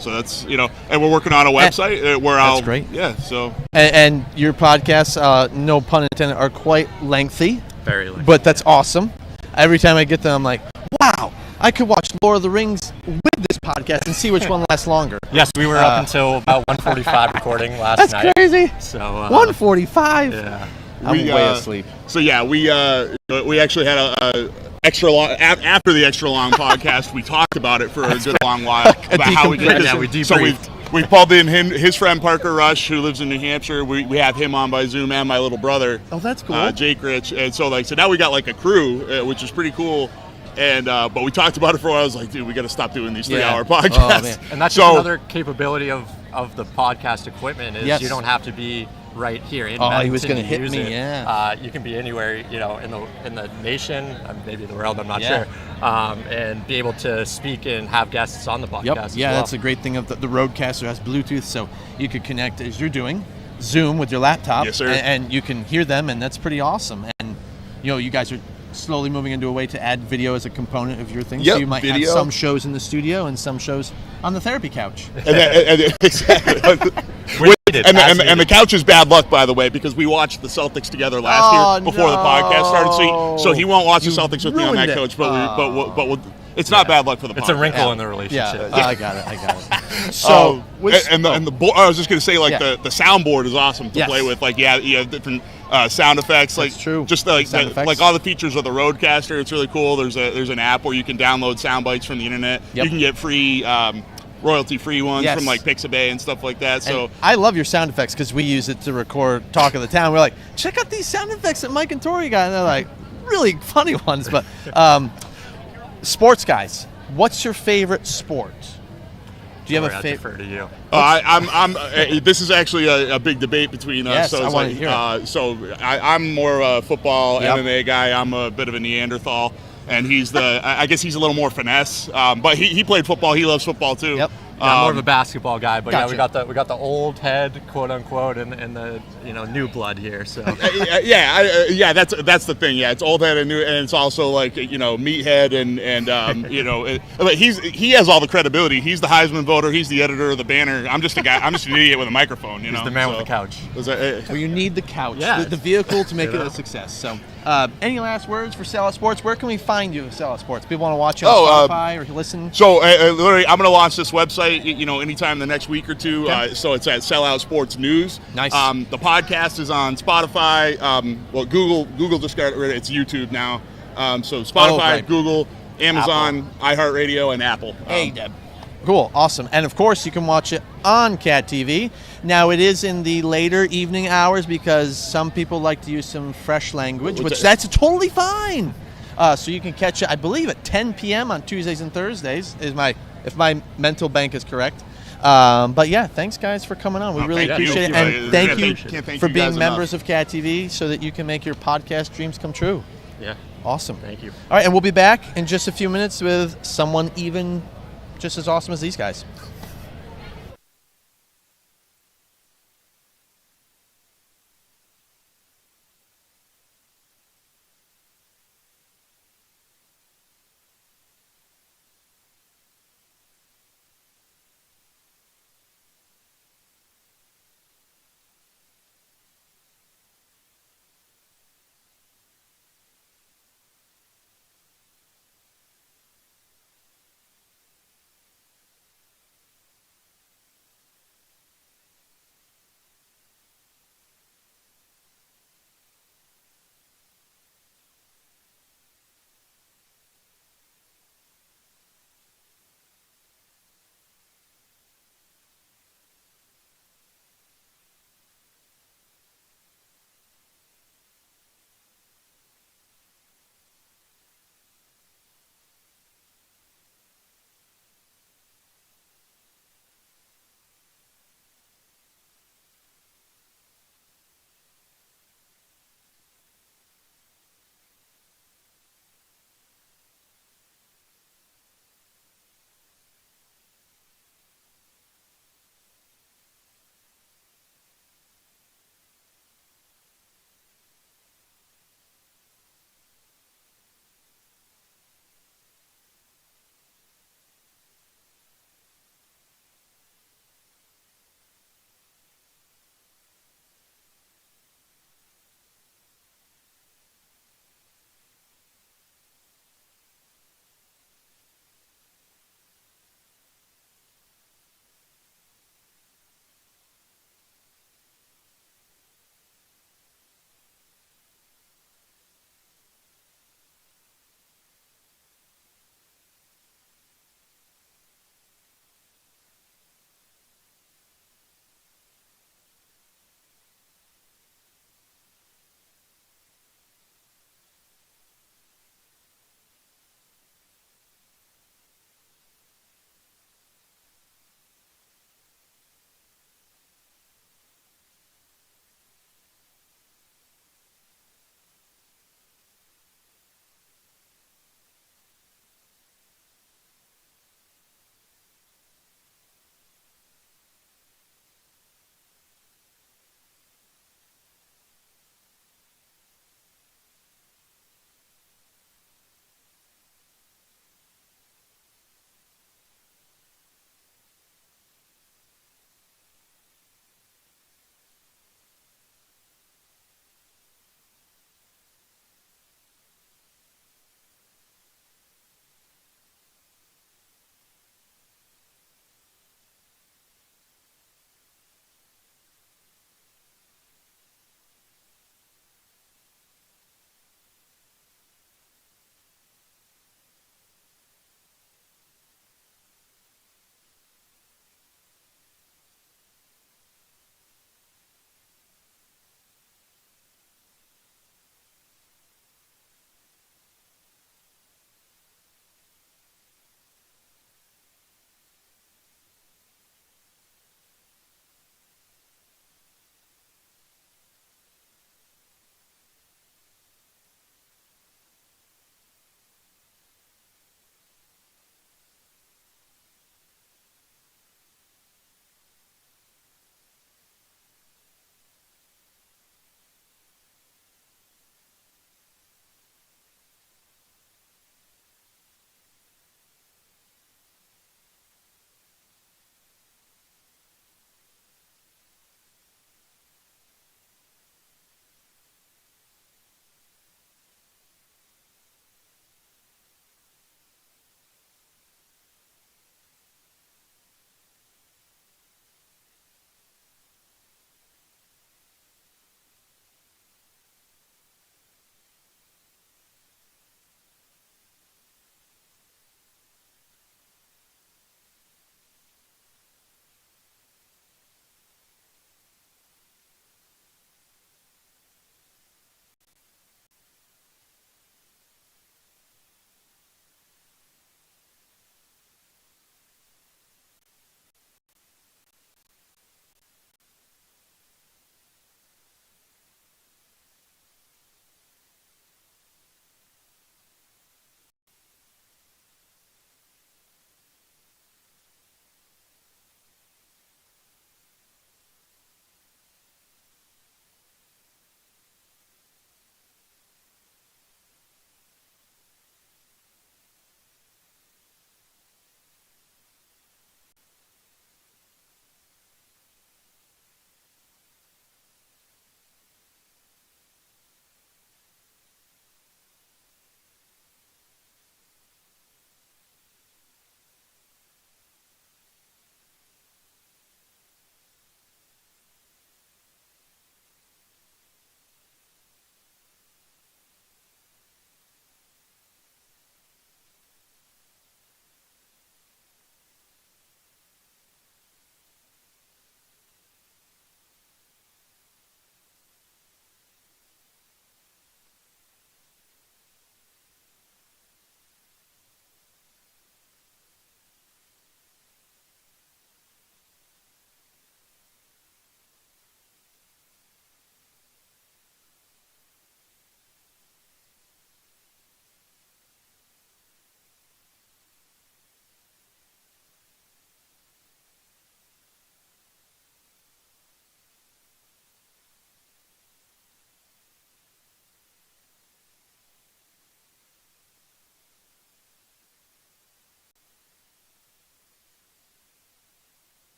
so that's and we're working on a website where That's great. Yeah, so And your podcasts, no pun intended, are quite lengthy. Very lengthy. But that's awesome. Every time I get them, I'm like, wow, I could watch Lord of the Rings with this podcast and see which one lasts longer. Yes, we were up until about 1:45 recording last night. That's crazy. So 1:45. Yeah. I'm way asleep. So yeah, we actually had a extra long after the extra long podcast. We talked about it for a good long while about how we did. Yeah, we debriefed. So we pulled in his friend Parker Rush, who lives in New Hampshire. We have him on by Zoom, and my little brother. Oh, that's cool. Jake Rich, and so now we got like a crew, which is pretty cool. And but we talked about it for a while. I was like, dude, we got to stop doing these 3-hour podcasts. Oh, man. And that's just another capability of the podcast equipment is you don't have to be right here in Medington. He was going to hit me. It. Yeah. You can be anywhere, in the nation, maybe the world. I'm not sure. And be able to speak and have guests on the podcast. Yep. As Yeah, well. that's a great thing of the Rodecaster has Bluetooth, so you could connect as you're doing Zoom with your laptop. Yes, sir. And you can hear them, and that's pretty awesome. And you guys are slowly moving into a way to add video as a component of your thing. Yep, so you might video. have some shows in the studio and some shows on the therapy couch. Exactly. And the couch is bad luck, by the way, because we watched the Celtics together last year before the podcast started. So he won't watch the Celtics with me on that couch, but it's not bad luck for the podcast. It's a wrinkle in the relationship. Yeah, I got it. So, I was just going to say, the soundboard is awesome to play with. You have different sound effects. That's true. Just like all the features of the Rodecaster, it's really cool. There's an app where you can download sound bites from the internet. Yep. You can get free royalty-free ones Yes. from Pixabay and stuff like that. So and I love your sound effects because we use it to record Talk of the Town. We're like, check out these sound effects that Mike and Tori got. And they're like, really funny ones. But sports guys, what's your favorite sport? Do you have a favorite? I defer to you. I'm. This is actually a big debate between us. Yes, So I it's want to hear it. I'm more a football Yep. MMA guy. I'm a bit of a Neanderthal, and he's I guess he's a little more finesse. But he played football. He loves football too. Yep. Yeah, I'm more of a basketball guy, but Gotcha. yeah, we got the old head, quote unquote, and the new blood here. So that's the thing. Yeah, it's old head and new, and it's also meathead and but he has all the credibility. He's the Heisman voter. He's the editor of the banner. I'm just a guy. I'm just an idiot with a microphone. he's the man with the couch. Well, you need the couch, Yeah. the vehicle to make it a success. So, any last words for Sellout Sports? Where can we find you at Sellout Sports? People want to watch you on Spotify or listen? So literally, I'm going to launch this website, anytime in the next week or two. Okay. So it's at Sellout Sports News. Nice. The podcast is on Spotify. Google just got rid of it. It's YouTube now. So Spotify, right. Google, Amazon, iHeartRadio, and Apple. Hey, Deb. Cool, awesome. And of course, you can watch it on Cat TV. Now, it is in the later evening hours because some people like to use some fresh language, which that's totally fine. So you can catch it, I believe, at 10 p.m. on Tuesdays and Thursdays, if my mental bank is correct. But yeah, thanks guys for coming on. We really appreciate it. And thank you for being members of Cat TV so that you can make your podcast dreams come true. Yeah. Awesome. Thank you. All right, and we'll be back in just a few minutes with someone even just as awesome as these guys.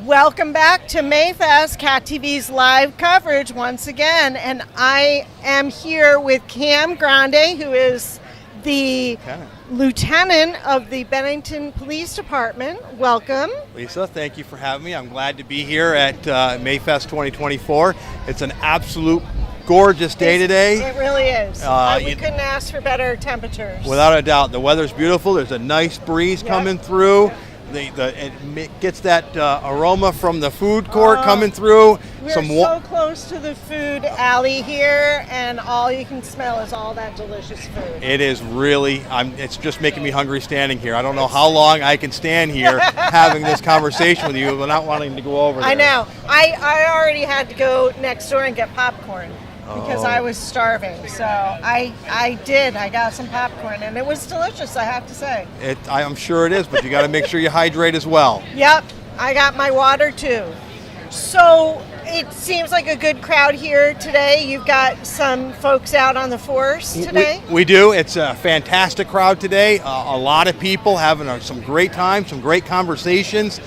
Welcome back to Mayfest, Cat TV's live coverage once again. And I am here with Cam Grande, who is the lieutenant of the Bennington Police Department. Welcome. Lisa, thank you for having me. I'm glad to be here at Mayfest 2024. It's an absolute gorgeous day today. It really is. We couldn't ask for better temperatures. Without a doubt. The weather's beautiful. There's a nice breeze coming through. It gets that aroma from the food court coming through. We're so close to the food alley here, and all you can smell is all that delicious food. It is really, it's just making me hungry standing here. I don't know how long I can stand here having this conversation with you without wanting to go over there. I know. I already had to go next door and get popcorn because I was starving. So I got some popcorn, and it was delicious, I have to say. I'm sure it is, but you got to make sure you hydrate as well. Yep, I got my water too. So it seems like a good crowd here today. You've got some folks out on the force today? We do. It's a fantastic crowd today. A lot of people having some great time, some great conversations,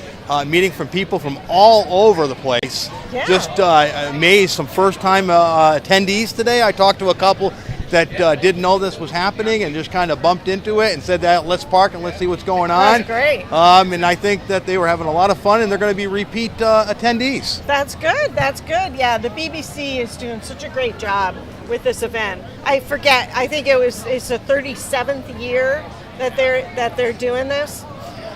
meeting from people from all over the place. Yeah. Just amazed, some first-time attendees today. I talked to a couple that didn't know this was happening and just kind of bumped into it and said that let's park and let's see what's going on. That's great. And I think that they were having a lot of fun, and they're going to be repeat attendees. That's good. That's good. Yeah, the BBC is doing such a great job with this event. I forget. I think it's the 37th year that they're doing this.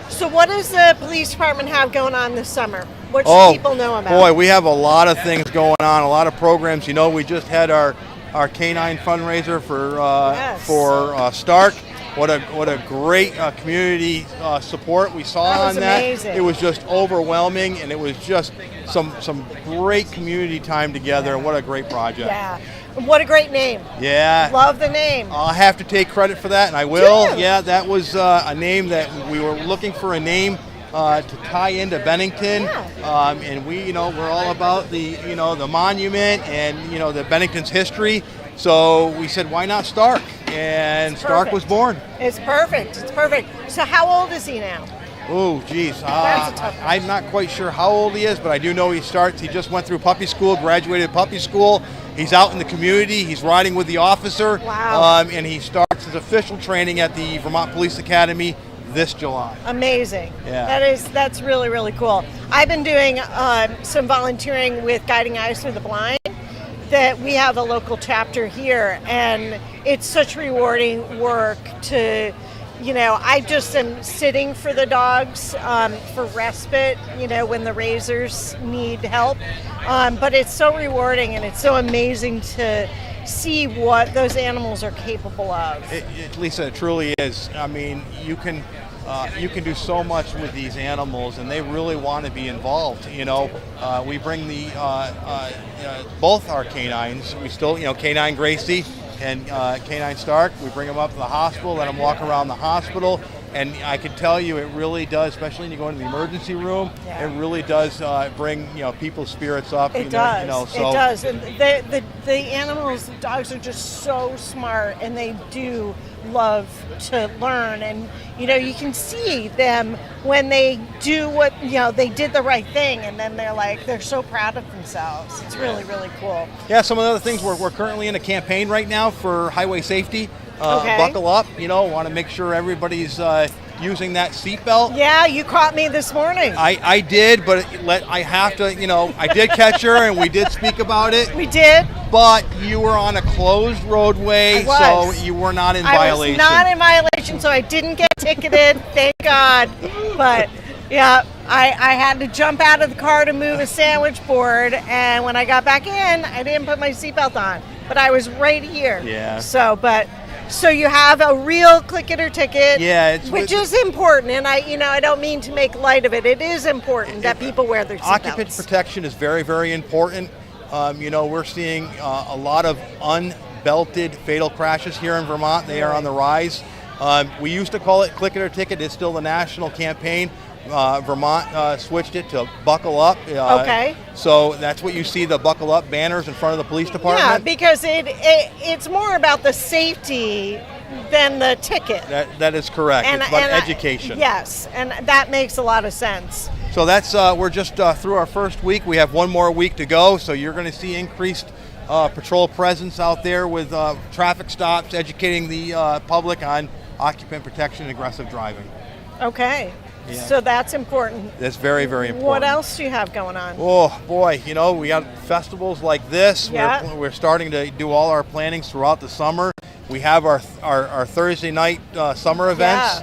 So what does the police department have going on this summer? What should people know about? Boy, we have a lot of things going on, a lot of programs. You know, we just had our canine fundraiser for Stark. What a great community support we saw on that. Amazing. It was just overwhelming, and it was just some great community time together. And what a great project. Yeah. What a great name. Yeah. Love the name. I'll have to take credit for that, and I will. Do. Yeah, that was a name that we were looking for a name to tie into Bennington. Yeah. And we're all about the monument and, the Bennington's history. So we said, why not Stark? And Stark was born. It's perfect. It's perfect. So how old is he now? Oh, geez. That's a tough one. I'm not quite sure how old he is, but I do know he just went through puppy school, graduated puppy school. He's out in the community. He's riding with the officer. Wow. And he starts his official training at the Vermont Police Academy this July. Amazing. Yeah. That's really, really cool. I've been doing some volunteering with Guiding Eyes for the Blind. That we have a local chapter here, and it's such rewarding work to, I just am sitting for the dogs for respite, when the raisers need help. But it's so rewarding, and it's so amazing to see what those animals are capable of. Lisa, it truly is. I mean, you can do so much with these animals, and they really want to be involved. We bring both our canines. We still, Canine Gracie and Canine Stark. We bring them up to the hospital, let them walk around the hospital, and I can tell you, it really does, especially when you go into the emergency room. Yeah. It really does bring people's spirits up. It does. It does. And the animals, the dogs are just so smart, and they do love to learn, and you can see them when they do what they did the right thing, and then they're so proud of themselves. It's really, really cool. Yeah, some of the other things, we're currently in a campaign right now for highway safety. Okay. Buckle up, want to make sure everybody's using that seatbelt. Yeah, you caught me this morning. I did, but I have to, I did catch her, and we did speak about it. We did. But you were on a closed roadway, so you were not in violation. I was not in violation, so I didn't get ticketed, thank God. But yeah, I had to jump out of the car to move a sandwich board, and when I got back in, I didn't put my seatbelt on, but I was right here. Yeah. So you have a real click it or ticket, which is important, and I don't mean to make light of it. It is important that people wear their seatbelts. Occupant protection is very, very important. We're seeing a lot of unbelted fatal crashes here in Vermont. They are on the rise. We used to call it click it or ticket. It's still the national campaign. Vermont switched it to buckle up. Okay. So that's what you see, the buckle up banners in front of the police department. Yeah, because it's more about the safety than the ticket. That is correct. It's about education. Yes, and that makes a lot of sense. So that's we're just through our first week. We have one more week to go, so you're going to see increased patrol presence out there with traffic stops, educating the public on occupant protection and aggressive driving. Okay. Yeah. So that's important. That's very, very important. What else do you have going on? Oh boy, we got festivals like this. Yeah. We're starting to do all our plannings throughout the summer. We have our Thursday night summer events,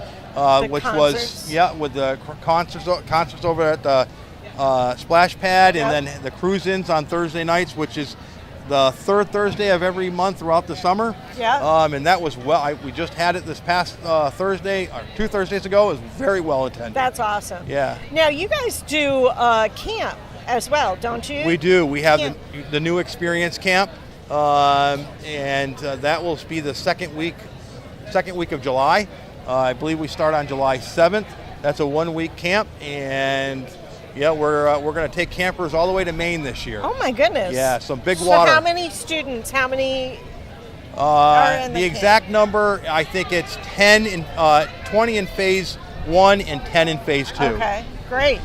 which concerts. was with the concerts over at the Splash Pad, and then the cruise-ins on Thursday nights, which is the third Thursday of every month throughout the summer. Yeah. And that was we just had it this past Thursday, or 2 Thursdays ago. It was very well attended. That's awesome. Yeah. Now you guys do camp as well, don't you? We do. We have the new experience camp, and that will be the second week of July. I believe we start on July 7th. That's a 1-week camp, and we're going to take campers all the way to Maine this year. Oh my goodness. Yeah, some big water. So how many students? How many are in the exact number, I think it's 20 in phase 1 and 10 in phase 2. Okay, great.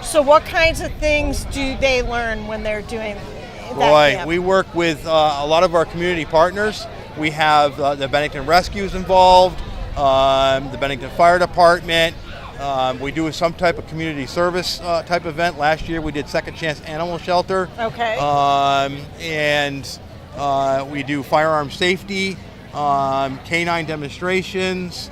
So what kinds of things do they learn when they're doing that camp? We work with a lot of our community partners. We have the Bennington Rescues involved, the Bennington Fire Department. We do some type of community service type event. Last year we did Second Chance Animal Shelter. Okay. And we do firearm safety, canine demonstrations.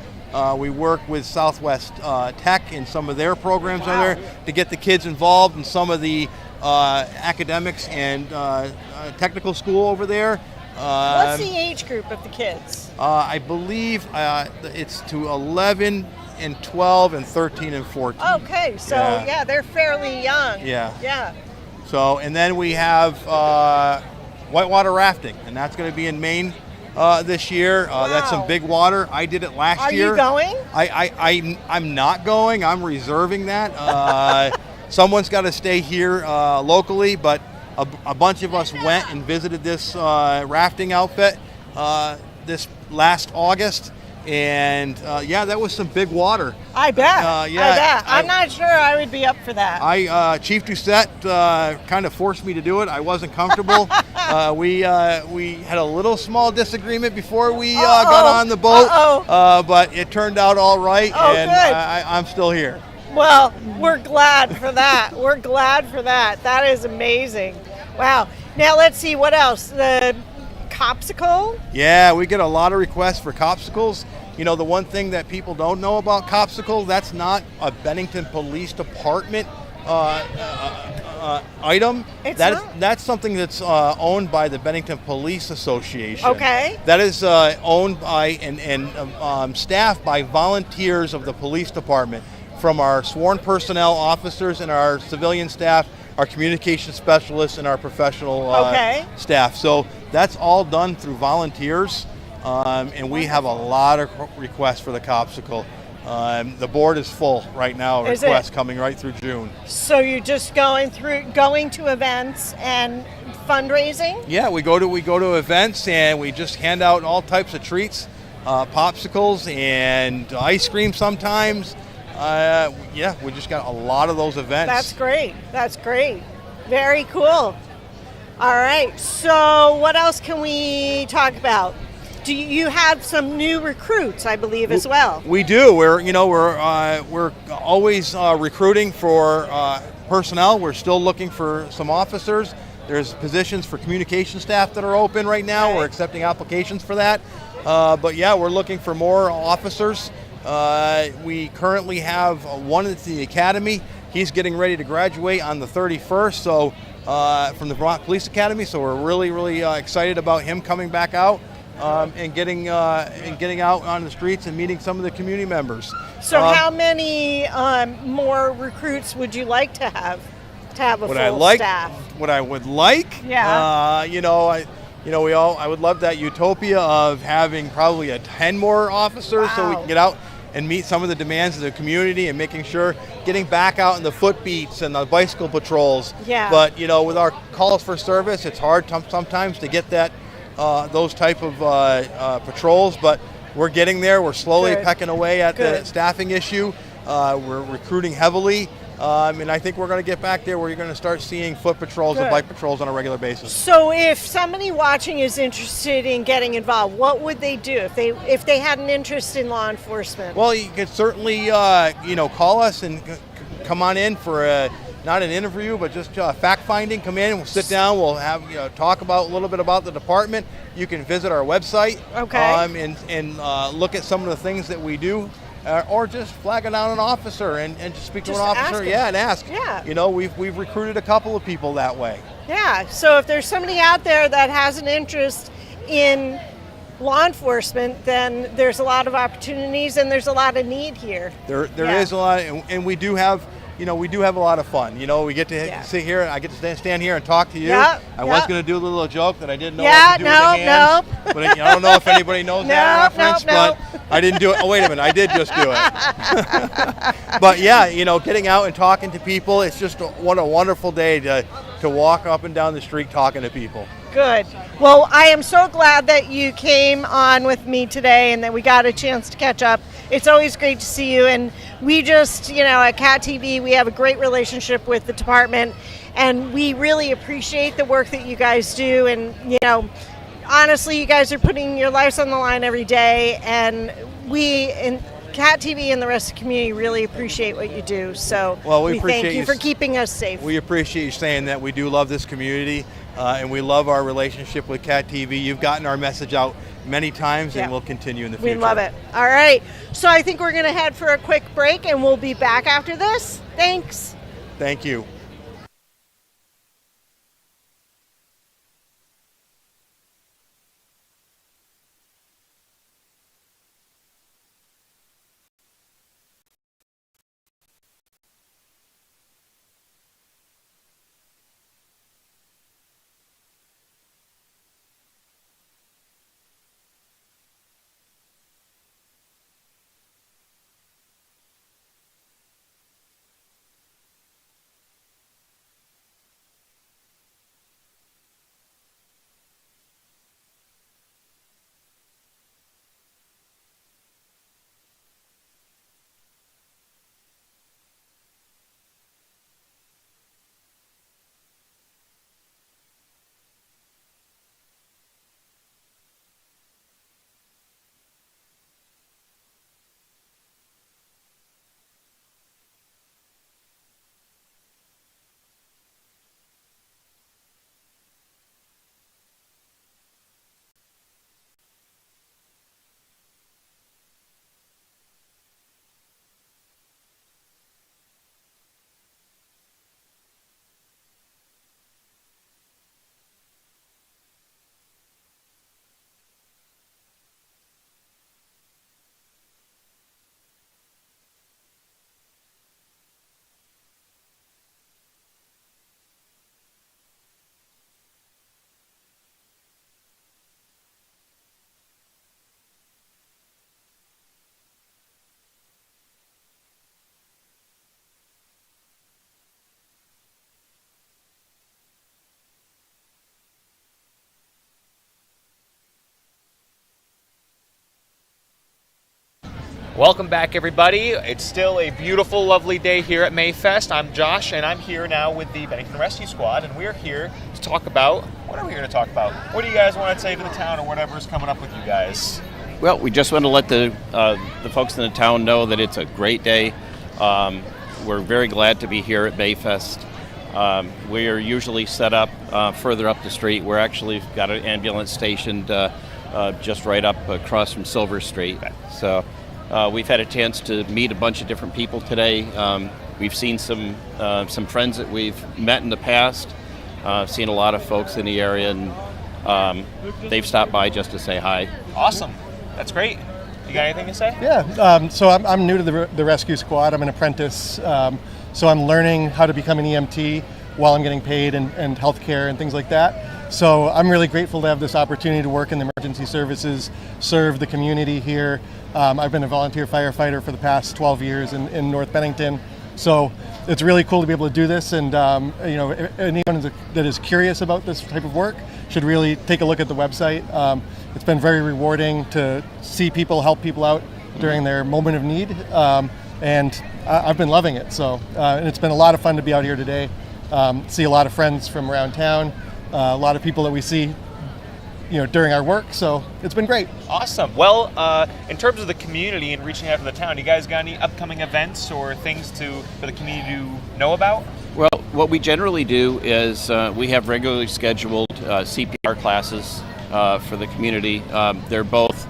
We work with Southwest Tech in some of their programs over there to get the kids involved in some of the academics and technical school over there. What's the age group of the kids? I believe it's to 11 and 12 and 13 and 14. Okay, so they're fairly young. Yeah. So, and then we have whitewater rafting, and that's going to be in Maine this year. That's some big water. I did it last year. Are you going? I'm not going. I'm reserving that. Someone's got to stay here locally, but a bunch of us went and visited this rafting outfit this last August. And that was some big water. I bet. I bet. I'm not sure I would be up for that. Chief Doucette kind of forced me to do it. I wasn't comfortable. We had a little small disagreement before we got on the boat, but it turned out all right, and I'm still here. Well, we're glad for that. We're glad for that. That is amazing. Wow. Now let's see what else. The Copsicle? Yeah, we get a lot of requests for Copsicles. The one thing that people don't know about Copsicle, that's not a Bennington Police Department item. That's something that's owned by the Bennington Police Association. Okay. That is owned by and staffed by volunteers of the police department, from our sworn personnel officers and our civilian staff, our communication specialists, and our professional staff. So that's all done through volunteers, and we have a lot of requests for the Copsicle. The board is full right now, requests coming right through June. So you're just going to events and fundraising? Yeah, we go to events, and we just hand out all types of treats, popsicles and ice cream sometimes. We just got a lot of those events. That's great. Very cool. All right. So what else can we talk about? Do you have some new recruits, I believe, as well? We do. We're always recruiting for personnel. We're still looking for some officers. There's positions for communication staff that are open right now. We're accepting applications for that. We're looking for more officers. We currently have one at the academy. He's getting ready to graduate on the 31st, so from the Vermont Police Academy. So we're really, really excited about him coming back out and getting out on the streets and meeting some of the community members. So how many more recruits would you like to have a full staff? What I would like, I would love that utopia of having probably 10 more officers, so we can get out and meet some of the demands of the community, and making sure getting back out in the foot beats and the bicycle patrols. Yeah. But with our calls for service, it's hard sometimes to get that those type of patrols. But we're getting there. We're slowly pecking away at the staffing issue. We're recruiting heavily. And I think we're going to get back there where you're going to start seeing foot patrols and Good. bike patrols on a regular basis. So if somebody watching is interested in getting involved, what would they do if they had an interest in law enforcement? Well, you can certainly call us and come on in for not an interview, but just fact finding. Come in, we'll sit down, we'll have talk about a little bit about the department. You can visit our website, and look at some of the things that we do. Or just flagging down an officer and just speak to an officer, and ask. Yeah. We've recruited a couple of people that way. Yeah. So if there's somebody out there that has an interest in law enforcement, then there's a lot of opportunities and there's a lot of need here. There is a lot, and we do have. We do have a lot of fun. We get to sit here, and I get to stand here and talk to you. I was going to do a little joke that I didn't know what to do with the hands. But I don't know if anybody knows that reference, but I didn't do it. Oh, wait a minute, I did just do it. But yeah, getting out and talking to people, it's just what a wonderful day to walk up and down the street talking to people. Good. Well, I am so glad that you came on with me today and that we got a chance to catch up. It's always great to see you. And we just, at Cat TV, we have a great relationship with the department, and we really appreciate the work that you guys do. And, honestly, you guys are putting your lives on the line every day, and we in Cat TV and the rest of the community really appreciate what you do. So we thank you for keeping us safe. We appreciate you saying that. We do love this community, and we love our relationship with Cat TV. You've gotten our message out many times, and we'll continue in the future. We love it. All right. So I think we're going to head for a quick break, and we'll be back after this. Thanks. Thank you. Welcome back, everybody. It's still a beautiful, lovely day here at Mayfest. I'm Josh, and I'm here now with the Bennington Rescue Squad, and we're here to talk about, what are we here to talk about? What do you guys want to say to the town or whatever's coming up with you guys? Well, we just want to let the folks in the town know that it's a great day. We're very glad to be here at Mayfest. We are usually set up further up the street. We're actually got an ambulance stationed just right up across from Silver Street. So we've had a chance to meet a bunch of different people today. We've seen some friends that we've met in the past. Seen a lot of folks in the area, and they've stopped by just to say hi. Awesome. That's great. You got anything to say? Yeah. So I'm new to the rescue squad. I'm an apprentice. So I'm learning how to become an EMT while I'm getting paid and healthcare and things like that. So I'm really grateful to have this opportunity to work in the emergency services, serve the community here. I've been a volunteer firefighter for the past 12 years in North Bennington. So it's really cool to be able to do this, and anyone that is curious about this type of work should really take a look at the website. It's been very rewarding to see people help people out during their moment of need, and I've been loving it. So, and it's been a lot of fun to be out here today. See a lot of friends from around town, a lot of people that we see, during our work. So it's been great. Awesome. Well, in terms of the community and reaching out to the town, you guys got any upcoming events or things for the community to know about? Well, what we generally do is we have regularly scheduled CPR classes for the community. They're both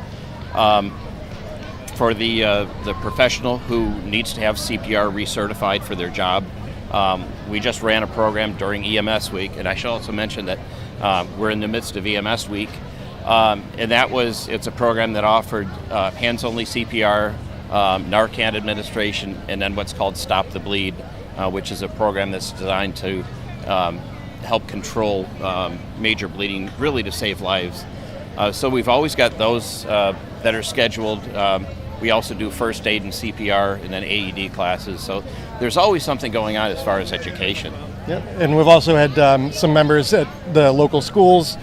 for the professional who needs to have CPR recertified for their job. We just ran a program during EMS week, and I should also mention that we're in the midst of EMS week, and it's a program that offered hands-only CPR, Narcan administration, and then what's called Stop the Bleed, which is a program that's designed to help control major bleeding, really to save lives. So we've always got those that are scheduled. We also do first aid and CPR and then AED classes. So there's always something going on as far as education. Yep. And we've also had some members at the local schools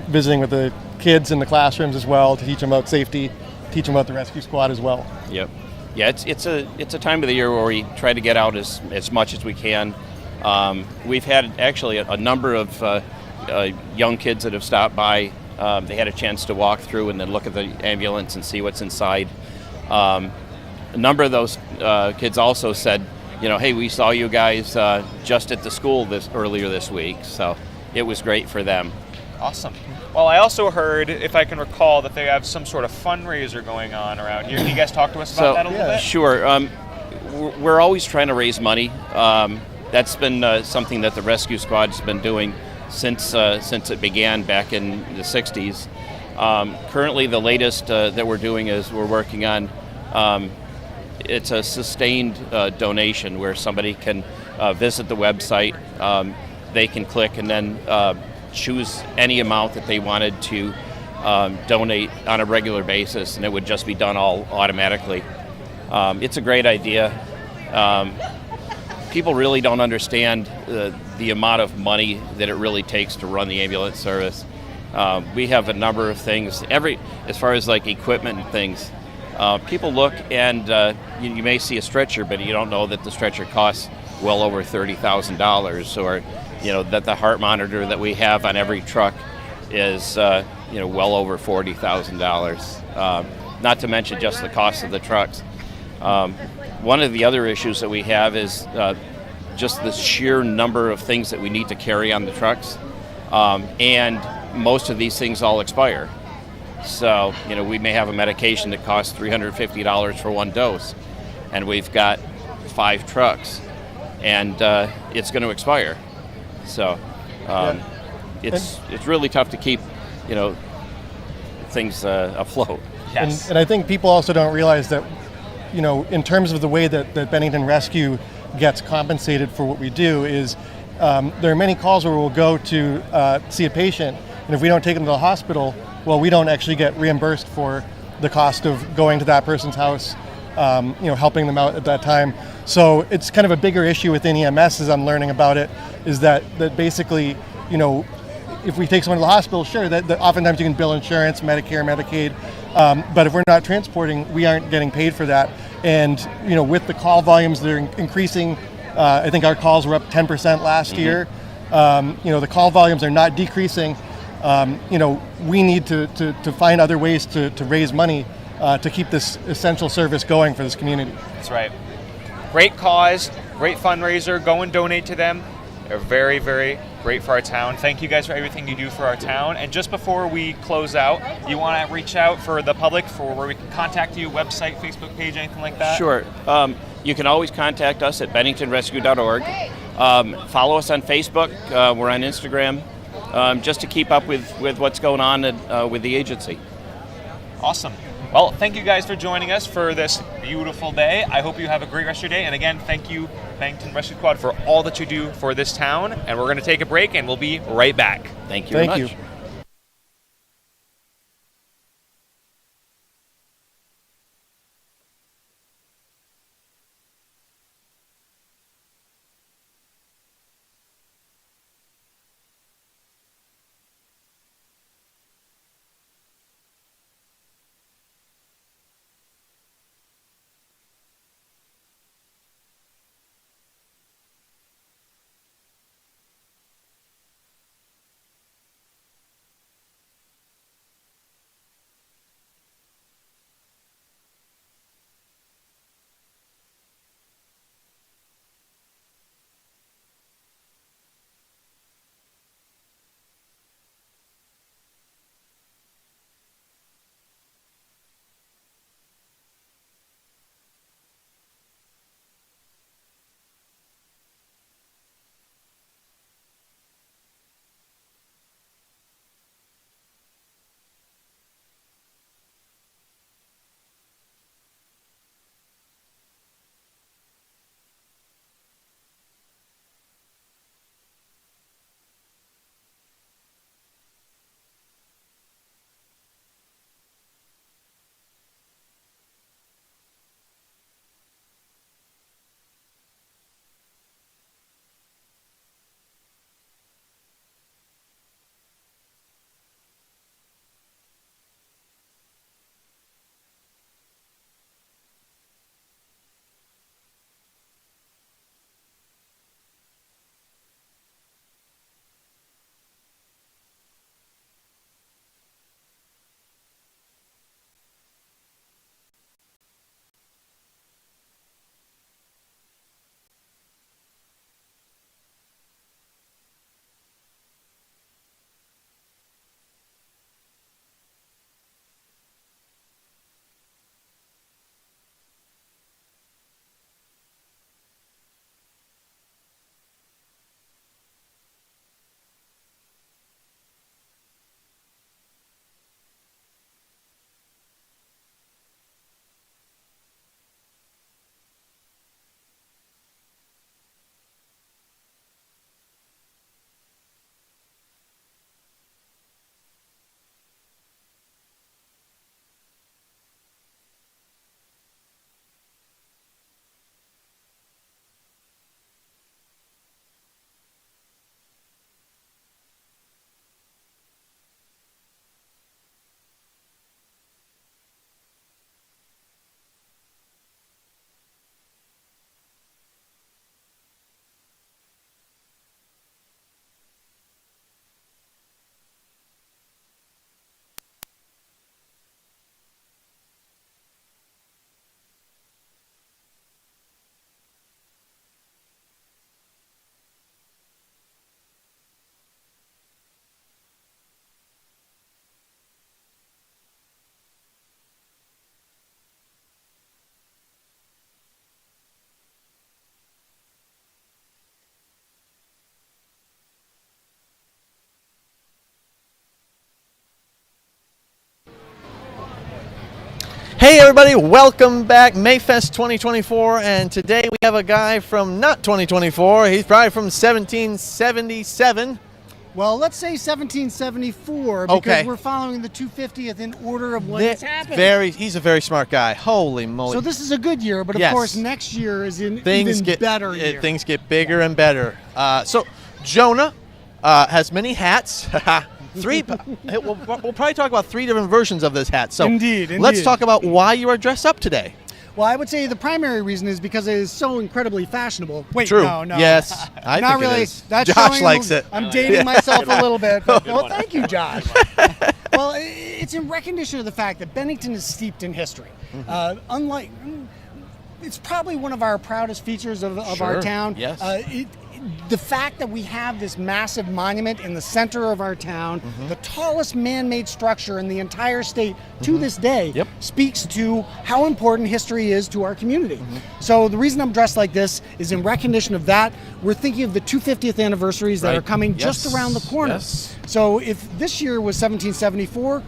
visiting with the kids in the classrooms as well to teach them about safety, teach them about the rescue squad as well. Yep. Yeah, it's a time of the year where we try to get out as much as we can. We've had actually a number of young kids that have stopped by. They had a chance to walk through and then look at the ambulance and see what's inside. A number of those kids also said, hey, we saw you guys just at the school earlier this week, so it was great for them. Awesome. Well, I also heard, if I can recall, that they have some sort of fundraiser going on around here. Can you guys talk to us about that a little bit? Sure. We're always trying to raise money. That's been something that the Rescue Squad's been doing since it began back in the 60s. Currently, the latest that we're doing is we're working on it's a sustained donation where somebody can visit the website. They can click and then choose any amount that they wanted to donate on a regular basis, and it would just be done all automatically. It's a great idea. People really don't understand the amount of money that it really takes to run the ambulance service. We have a number of things, as far as like equipment and things. People look and you may see a stretcher, but you don't know that the stretcher costs well over $30,000, or that the heart monitor that we have on every truck is well over $40,000. Not to mention just the cost of the trucks. One of the other issues that we have is just the sheer number of things that we need to carry on the trucks, and most of these things all expire. So, we may have a medication that costs $350 for one dose, and we've got 5 trucks, and it's going to expire. So, it's really tough to keep, things afloat. Yes. And I think people also don't realize that, in terms of the way that Bennington Rescue gets compensated for what we do is there are many calls where we'll go to see a patient, and if we don't take them to the hospital, well, we don't actually get reimbursed for the cost of going to that person's house, helping them out at that time. So it's kind of a bigger issue within EMS as I'm learning about it, is that basically, if we take someone to the hospital, sure, that oftentimes you can bill insurance, Medicare, Medicaid, but if we're not transporting, we aren't getting paid for that. And, with the call volumes that are increasing, I think our calls were up 10% last year. The call volumes are not decreasing. We need to find other ways to raise money to keep this essential service going for this community. That's right. Great cause, great fundraiser. Go and donate to them. They're very, very great for our town. Thank you guys for everything you do for our town. And just before we close out, you want to reach out for the public for where we can contact you, website, Facebook page, anything like that? Sure. You can always contact us at benningtonrescue.org. Follow us on Facebook. We're on Instagram. Just to keep up with what's going on with the agency. Awesome. Well, thank you guys for joining us for this beautiful day. I hope you have a great rest of your day. And again, thank you, Bennington Rescue Squad, for all that you do for this town. And we're going to take a break, and we'll be right back. Thank you very much. Thank you. Hey everybody, welcome back, Mayfest 2024, and today we have a guy from not 2024, he's probably from 1777. Well, let's say 1774 because Okay. we're following the 250th in order of when it's happened. He's a very smart guy, holy moly. So this is a good year, but of Yes. course next year is an Things even get better year. Things get bigger and better. So Jonah has many hats. We'll probably talk about 3 different versions of this hat. So Indeed. let's talk about why you are dressed up today. Well, I would say the primary reason is because it is so incredibly fashionable. Wait, True. no. Yes, I not think it really. is. That's Josh showing likes it. I'm dating myself a little bit. But, well, thank you, Josh. Well, it's in recognition of the fact that Bennington is steeped in history. It's probably one of our proudest features of our town. Yes. The fact that we have this massive monument in the center of our town, the tallest man-made structure in the entire state to this day, speaks to how important history is to our community. So the reason I'm dressed like this is in recognition of that. We're thinking of the 250th anniversaries that are coming just around the corner. Yes. So if this year was 1774,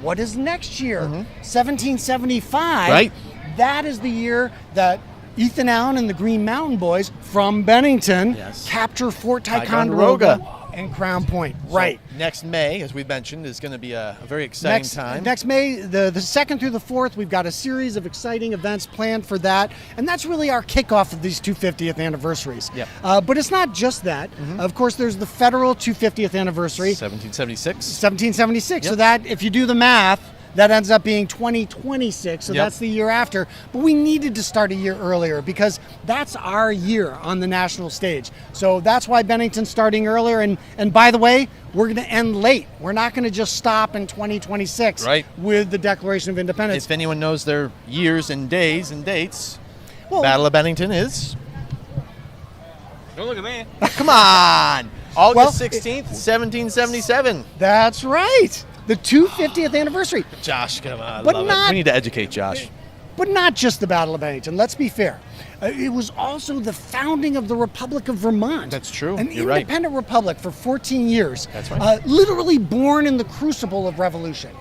what is next year? 1775. Right. That is the year that Ethan Allen and the Green Mountain Boys from Bennington capture Fort Ticonderoga and Crown Point. Right. So next May, as we mentioned, is going to be a very exciting time. Next May, the 2nd through the 4th, we've got a series of exciting events planned for that. And that's really our kickoff of these 250th anniversaries. Yep. But it's not just that. Of course, there's the federal 250th anniversary. 1776. 1776. Yep. So that, if you do the math, that ends up being 2026, so that's the year after. But we needed to start a year earlier because that's our year on the national stage. So that's why Bennington's starting earlier. And by the way, we're going to end late. We're not going to just stop in 2026 with the Declaration of Independence. If anyone knows their years and days and dates, Well, Battle of Bennington is... Don't look at me. Come on! August 16th, 1777. That's right. The 250th anniversary. Josh, come on. But love not- it. We need to educate Josh. But not just the Battle of Bennington. Let's be fair. It was also the founding of the Republic of Vermont. That's true. An You're right. independent republic for 14 years. That's right. Literally born in the crucible of revolution.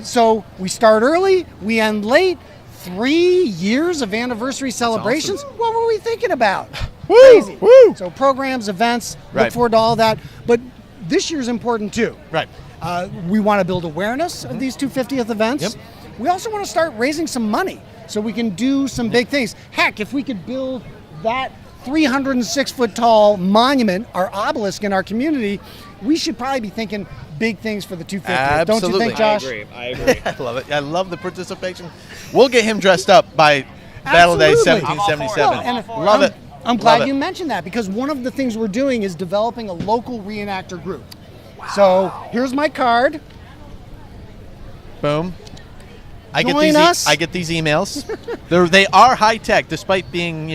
So we start early, we end late. 3 years of anniversary celebrations. awesome. What were we thinking about? Woo! Crazy. Woo! So programs, events, look Right. forward to all that. But this year's important too. Right. We want to build awareness of these 250th events. Yep. We also want to start raising some money so we can do some big things. Heck, if we could build that 306-foot tall monument, our obelisk in our community, we should probably be thinking big things for the 250th. Absolutely. Don't you think, Josh? I agree. I love it. I love the participation. We'll get him dressed up by Battle Day Absolutely. 1777. Well, and Love it. I'm glad Love you it. mentioned that because one of the things we're doing is developing a local reenactor group. So here's my card. Boom. I get Join these. us. I get these emails. They are high tech, despite being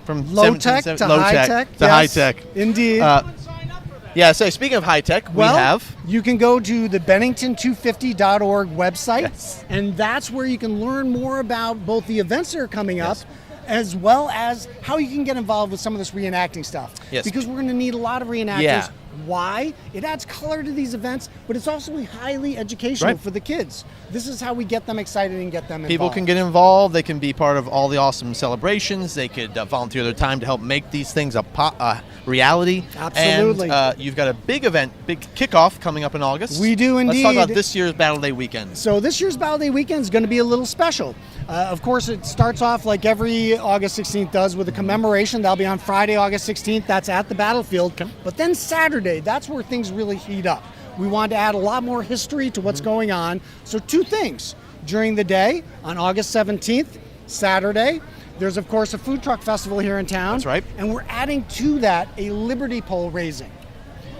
from Low tech to high tech. to high Yes, tech. Indeed. Yeah. So speaking of high tech, Well, we have. you can go to the Bennington250.org website, Yes. and that's where you can learn more about both the events that are coming up, as well as how you can get involved with some of this reenacting stuff. Yes. Because we're going to need a lot of reenactors. Yeah. Why? It adds color to these events, but it's also highly educational Right. for the kids. This is how we get them excited and get them involved. People can get involved. They can be part of all the awesome celebrations. They could volunteer their time to help make these things a reality. Absolutely. And you've got a big event, big kickoff coming up in August. We do Let's talk about indeed. this year's Battle Day weekend. So this year's Battle Day weekend is going to be a little special. Of course, it starts off like every August 16th does with a commemoration. That'll be on Friday, August 16th. That's at the battlefield. But then Saturday, that's where things really heat up. We wanted to add a lot more history to what's going on. So 2 things. During the day, on August 17th, Saturday, there's, of course, a food truck festival here in town. That's right. And we're adding to that a Liberty Pole raising.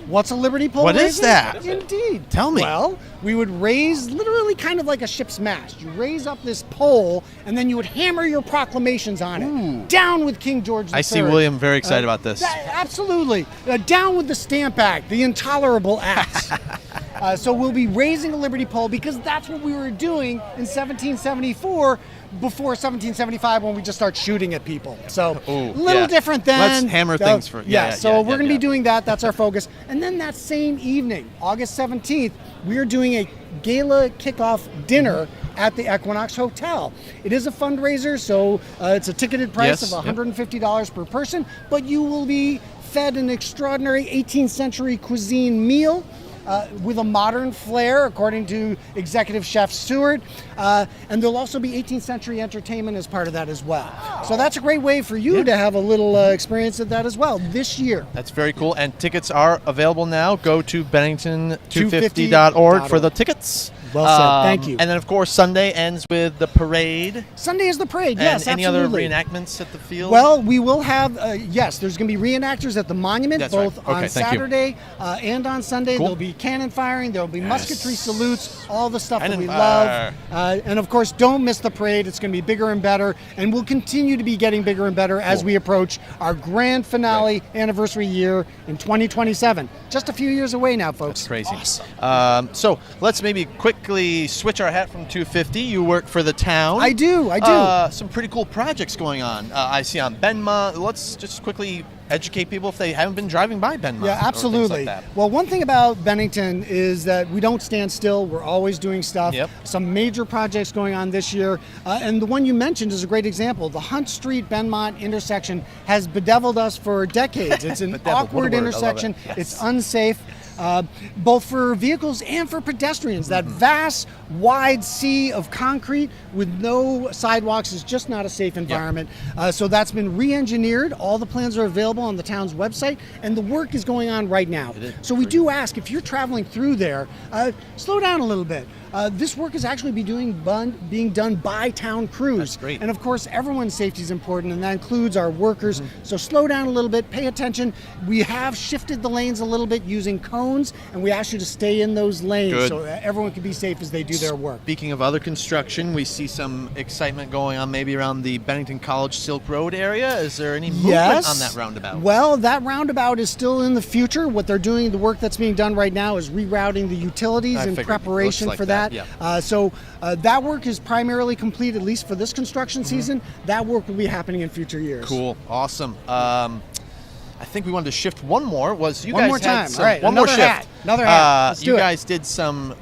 What's a Liberty Pole What is raising? that? Indeed. Tell me. Well, we would raise literally kind of like a ship's mast. You raise up this pole, and then you would hammer your proclamations on it. Down with King George III. I see William very excited about this. Absolutely. Down with the Stamp Act, the Intolerable Acts. So we'll be raising a Liberty pole because that's what we were doing in 1774 before 1775 when we just start shooting at people. So a little different then. Let's hammer things for So we're going to be doing that. That's our focus. And then that same evening, August 17th, we're doing a gala kickoff dinner at the Equinox Hotel. It is a fundraiser, so it's a ticketed price of $150 per person, but you will be fed an extraordinary 18th century cuisine meal with a modern flair, according to Executive Chef Stewart. And there'll also be 18th century entertainment as part of that as well. So that's a great way for you to have a little experience of that as well this year. That's very cool. And tickets are available now. Go to Bennington250.org for the tickets. Well said. Thank you. And then, of course, Sunday ends with the parade. Sunday is the parade, And yes, any absolutely. other reenactments at the field? Well, we will have, there's going to be reenactors at the monument, That's both right. Okay, on thank you. Saturday and on Sunday. Cool. There'll be cannon firing, there'll be musketry salutes, all the stuff that Cannon we fire. love. And of course, don't miss the parade. It's going to be bigger and better, and we'll continue to be getting bigger and better as we approach our grand finale anniversary year in 2027. Just a few years away now, folks. That's crazy. Awesome. So let's maybe quickly switch our hat from 250. You work for the town. I do. Some pretty cool projects going on. I see on Benma. Let's just quickly educate people if they haven't been driving by Benma. Yeah, absolutely. Like well, one thing about Bennington is that we don't stand still. We're always doing stuff. Some major projects going on this year. And the one you mentioned is a great example. The Hunt Street-Benmont intersection has bedeviled us for decades. It's an awkward intersection. It's unsafe. Both for vehicles and for pedestrians. That vast, wide sea of concrete with no sidewalks is just not a safe environment. So that's been re-engineered. All the plans are available on the town's website, and the work is going on right now. So we do ask, if you're traveling through there, slow down a little bit. This work is actually being done by town crews. That's great. And of course, everyone's safety is important, and that includes our workers. So slow down a little bit, pay attention. We have shifted the lanes a little bit using cones, and we ask you to stay in those lanes so that everyone can be safe as they do their work. Speaking of other construction, we see some excitement going on maybe around the Bennington College Silk Road area. Is there any movement on that roundabout? Well, that roundabout is still in the future. What they're doing, the work that's being done right now is rerouting the utilities in preparation for that. So that work is primarily complete, at least for this construction season. That work will be happening in future years. Cool. Awesome. I think we wanted to shift one more. One more time. Some, All right, one more shift. Another hat. Let's do you it. guys did some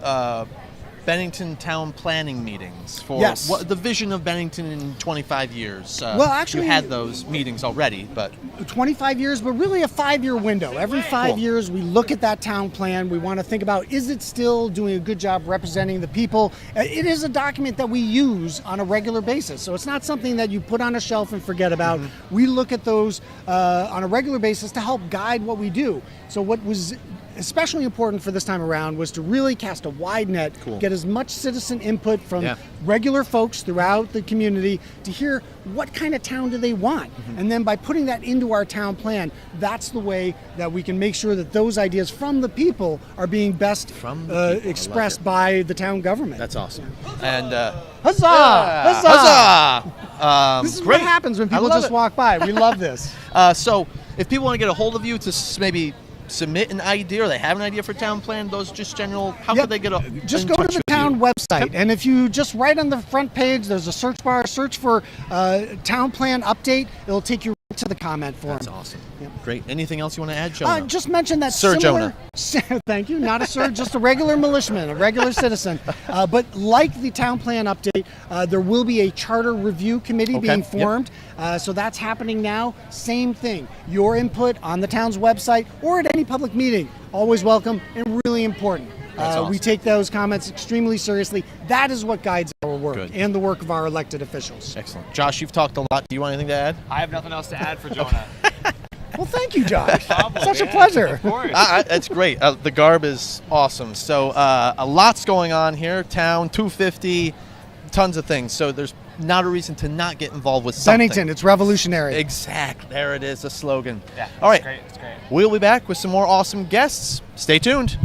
Bennington town planning meetings for the vision of Bennington in 25 years. Well, actually, you had those meetings already, but 25 years, but really a 5-year window. Every 5 years, we look at that town plan. We want to think about, is it still doing a good job representing the people? It is a document that we use on a regular basis, so it's not something that you put on a shelf and forget about. We look at those on a regular basis to help guide what we do. So what was especially important for this time around was to really cast a wide net, get as much citizen input from regular folks throughout the community to hear what kind of town do they want. And then by putting that into our town plan, that's the way that we can make sure that those ideas from the people are being best expressed by the town government. That's awesome. And huzzah! Huzzah! This is what happens when people just walk by. We love this. So if people want to get a hold of you to maybe submit an idea, or they have an idea for town plan, those just general, how could they get just go to the town website, and if you just right on the front page, there's a search bar, search for town plan update, it'll take you right to the comment form. That's awesome. Great. Anything else you want to add, Jonah? Just mention that Sir similar, Jonah. Thank you. Not a sir, just a regular militiaman, a regular citizen. But like the town plan update, there will be a charter review committee being formed. So that's happening now. Same thing. Your input on the town's website or at any public meeting, always welcome and really important. Awesome. We take those comments extremely seriously. That is what guides our work and the work of our elected officials. Excellent. Josh, you've talked a lot. Do you want anything to add? I have nothing else to add for Jonah. Well, thank you, Josh. Such a pleasure. Of course. That's great. The garb is awesome. So a lot's going on here. Town 250, tons of things. So there's not a reason to not get involved with something. Bennington, it's revolutionary. Exactly. There it is, the slogan. Yeah, all right. Great. It's great. We'll be back with some more awesome guests. Stay tuned.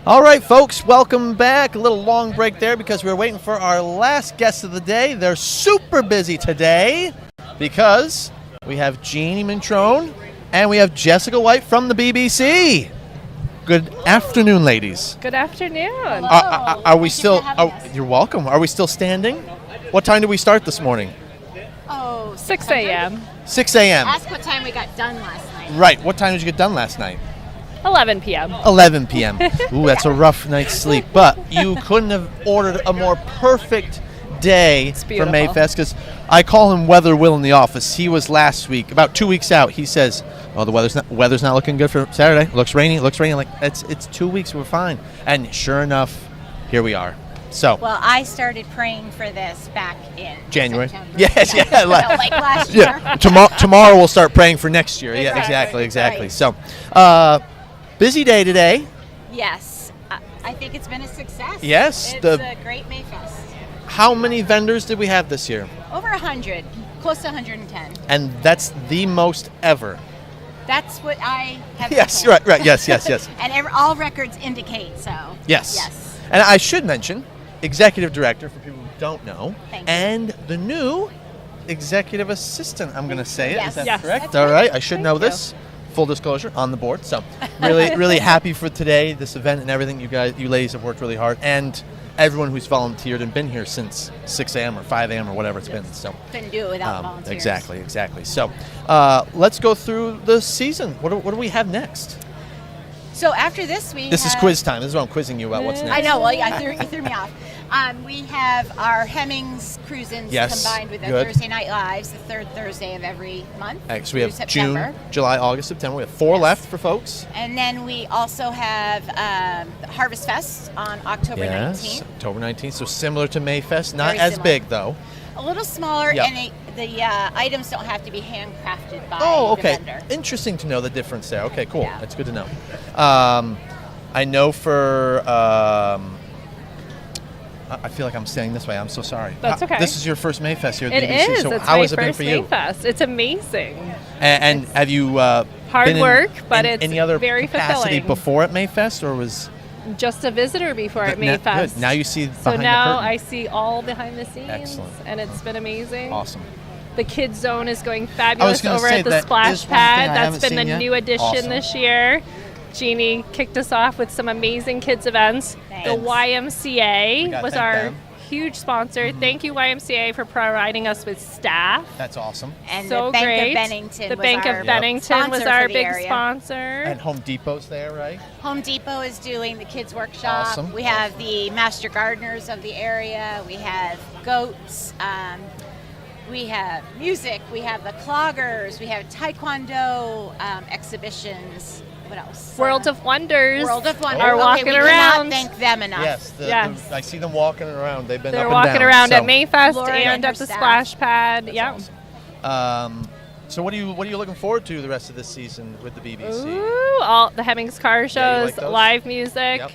All right, folks, welcome back. A little long break there because we're waiting for our last guest of the day. They're super busy today because we have Jeannie Mintrone and we have Jessica White from the BBC. Good afternoon, ladies. Good afternoon. Are we still? You're welcome. Are we still standing? What time did we start this morning? 6 a.m. 6 a.m. Ask what time we got done last night. Right. What time did you get done last night? 11 p.m. 11 p.m. Ooh, that's a rough night's sleep. But you couldn't have ordered a more perfect day for beautiful. Mayfest because I call him Weather Will in the office. He was last week, about 2 weeks out. He says, "Oh, the weather's not looking good for Saturday. Looks rainy. Like it's 2 weeks. We're fine." And sure enough, here we are. So. Well, I started praying for this back in January. September. Yes, yeah. Like last year. Yeah. Tomorrow we'll start praying for next year. Yeah, exactly. Right. So, busy day today. Yes. I think it's been a success. Yes, It's a great Mayfest. How many vendors did we have this year? Over 100. Close to 110. And that's the most ever. That's what I have Yes, been told. right. Yes. And all records indicate so. Yes. And I should mention, executive director, for people who don't know, Thank you. and the new executive assistant, I'm going to say it. Yes. Is that Yes. correct? That's All right. right. I should know this. Full disclosure, on the board. So really happy for today, this event and everything. You ladies have worked really hard. And everyone who's volunteered and been here since 6 a.m. or 5 a.m. or whatever it's been. So Couldn't do it without volunteers. Exactly. So let's go through the season. What do we have next? So after this, This is quiz time. This is what I'm quizzing you about. What's next? I know. Well, you threw me off. We have our Hemmings Cruisins Yes, combined with our good. Thursday Night Lives, the third Thursday of every month. So we have through September. June, July, August, September. We have 4 left for folks. And then we also have Harvest Fest on October 19th. October 19th. So similar to Mayfest, not Very as similar. big though. A little smaller, Yep. and the items don't have to be handcrafted by Oh, the okay. vendor. Interesting to know the difference there. Okay, cool. That's good to know. I know for. I feel like I'm staying this way. I'm so sorry. That's okay. This is your first Mayfest here at It the BBC. is. So It's how my has it been first for you? Mayfest. It's amazing. And have you Hard been in work, but it's any other very capacity fulfilling. before at Mayfest, or was Just a visitor before at Good. Mayfest. Now you see So behind the now curtain. I see all behind the scenes, Excellent. and it's been amazing. Awesome. The kids zone is going fabulous gonna over say at the that splash is one thing I pad. That's haven't been the seen yet. new addition Awesome. this year. Jeannie kicked us off with some amazing kids events. Thanks. The We YMCA gotta was thank our them. huge sponsor. Thank you, YMCA, for providing us with staff. That's awesome. And So the Bank great. of Bennington The was Bank our of Bennington was sponsor our for the big area. sponsor. And Home Depot's there, right? Home Depot is doing the kids workshop. Awesome. We have the master gardeners of the area. We have goats. We have music. We have the cloggers. We have taekwondo exhibitions. What else? World of Wonders World of Wonders. are Okay, walking we around. cannot thank them enough. Yes. Yes. I see them walking around. They've been They're up and walking down, around so. at Mayfest Lori and and her at the staff. splash pad. Yep. So what are you looking forward to the rest of this season with the BBC? Ooh, all the Hemmings car Yeah, you shows, like those? live music. Yep.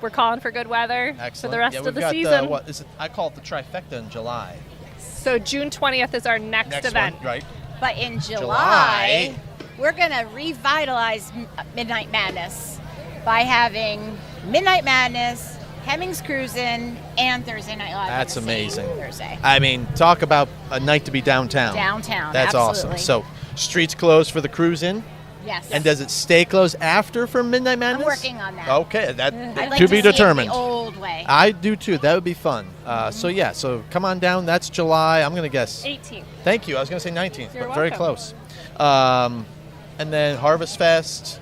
We're calling for good weather Excellent. for the rest Yeah, of we've the got season. what is it? I call it the trifecta in July. So June 20th is our next event. one, right? But in July, we're going to revitalize Midnight Madness by having Midnight Madness, Hemmings Cruisin', and Thursday Night Live. That's on the same amazing. Thursday. I mean, talk about a night to be downtown. Downtown, That's absolutely. awesome. So streets closed for the cruise in. Yes. And does it stay closed after for Midnight Madness? I'm working on that. Okay, that I'd like to to be see it determined. the old way. I do too. That would be fun. So come on down. That's July. I'm gonna guess 18th. Thank you. I was gonna say 19th, You're but very welcome. close. And then Harvest Fest.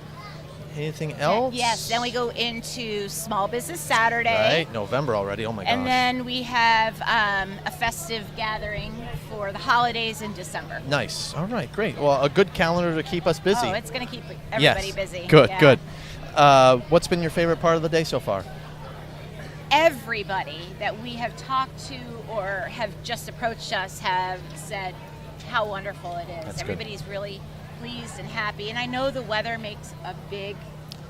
Anything else? Yes, then we go into Small Business Saturday. Right, November already. Oh my And gosh. then we have a festive gathering for the holidays in December. Nice. All right, great. Well, a good calendar to keep us busy. Oh, it's going to keep everybody busy. Good, Yeah. good. What's been your favorite part of the day so far? Everybody that we have talked to or have just approached us have said how wonderful it is. That's good. Everybody's really pleased and happy. And I know the weather makes a big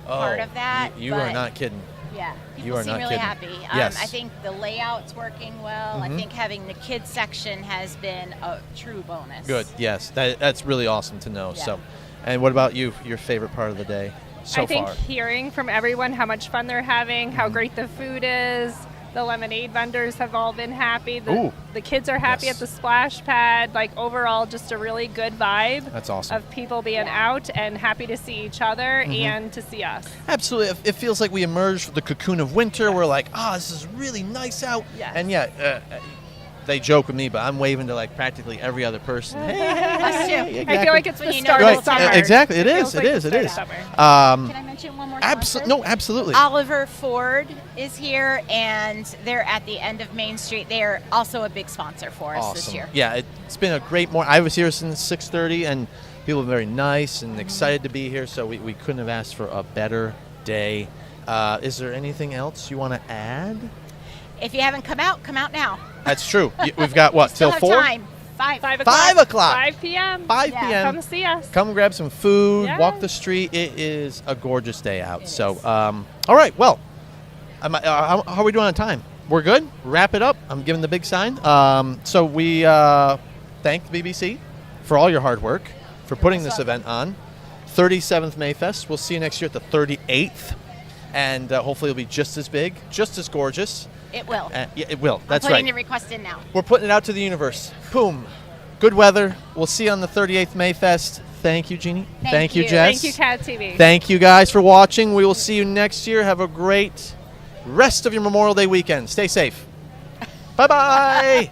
part of that. You are but not kidding. Yeah, You people are seem not really kidding. happy. Yes. I think the layout's working well. I Mhm. think having the kids section has been a true bonus. Good. Yes, that's really awesome to know. Yeah. So, and what about you? Your favorite part of the day? so I think far. hearing from everyone how much fun they're having, how great the food is. The lemonade vendors have all been happy. The kids are happy at the splash pad. Like overall, just a really good vibe. That's awesome. Of people being out and happy to see each other and to see us. Absolutely. It feels like we emerged from the cocoon of winter. We're like, this is really nice out. Yes. And they joke with me, but I'm waving to like practically every other person. Us too. Exactly. I feel like it's When the you start know of it's summer. Exactly. It feels is. like It the is. It start of is. summer. Can I mention one more sponsor? No, absolutely. Oliver Ford is here, and they're at the end of Main Street. They are also a big sponsor for us this year. Yeah, it's been a great morning. I was here since 6:30, and people are very nice and excited to be here, so we couldn't have asked for a better day. Is there anything else you want to add? If you haven't come out now. That's true. We've got what, till 4? Time. 5 5 o'clock. 5 p.m. 5 Yeah. p.m. Come see us. Come grab some food, Yes. walk the street. It is a gorgeous day out. So, all right. Well, how are we doing on time? We're good? Wrap it up. I'm giving the big sign. So we thank the BBC for all your hard work, for putting this event on. 37th Mayfest. We'll see you next year at the 38th. And hopefully it'll be just as big, just as gorgeous. It will. Yeah, it will. That's I'm putting right. the request in now. We're putting it out to the universe. Boom. Good weather. We'll see you on the 38th Mayfest. Thank you, Jeannie. Thank you, you. Jess. Thank you, Cat TV. Thank you guys for watching. We will see you next year. Have a great rest of your Memorial Day weekend. Stay safe. Bye-bye.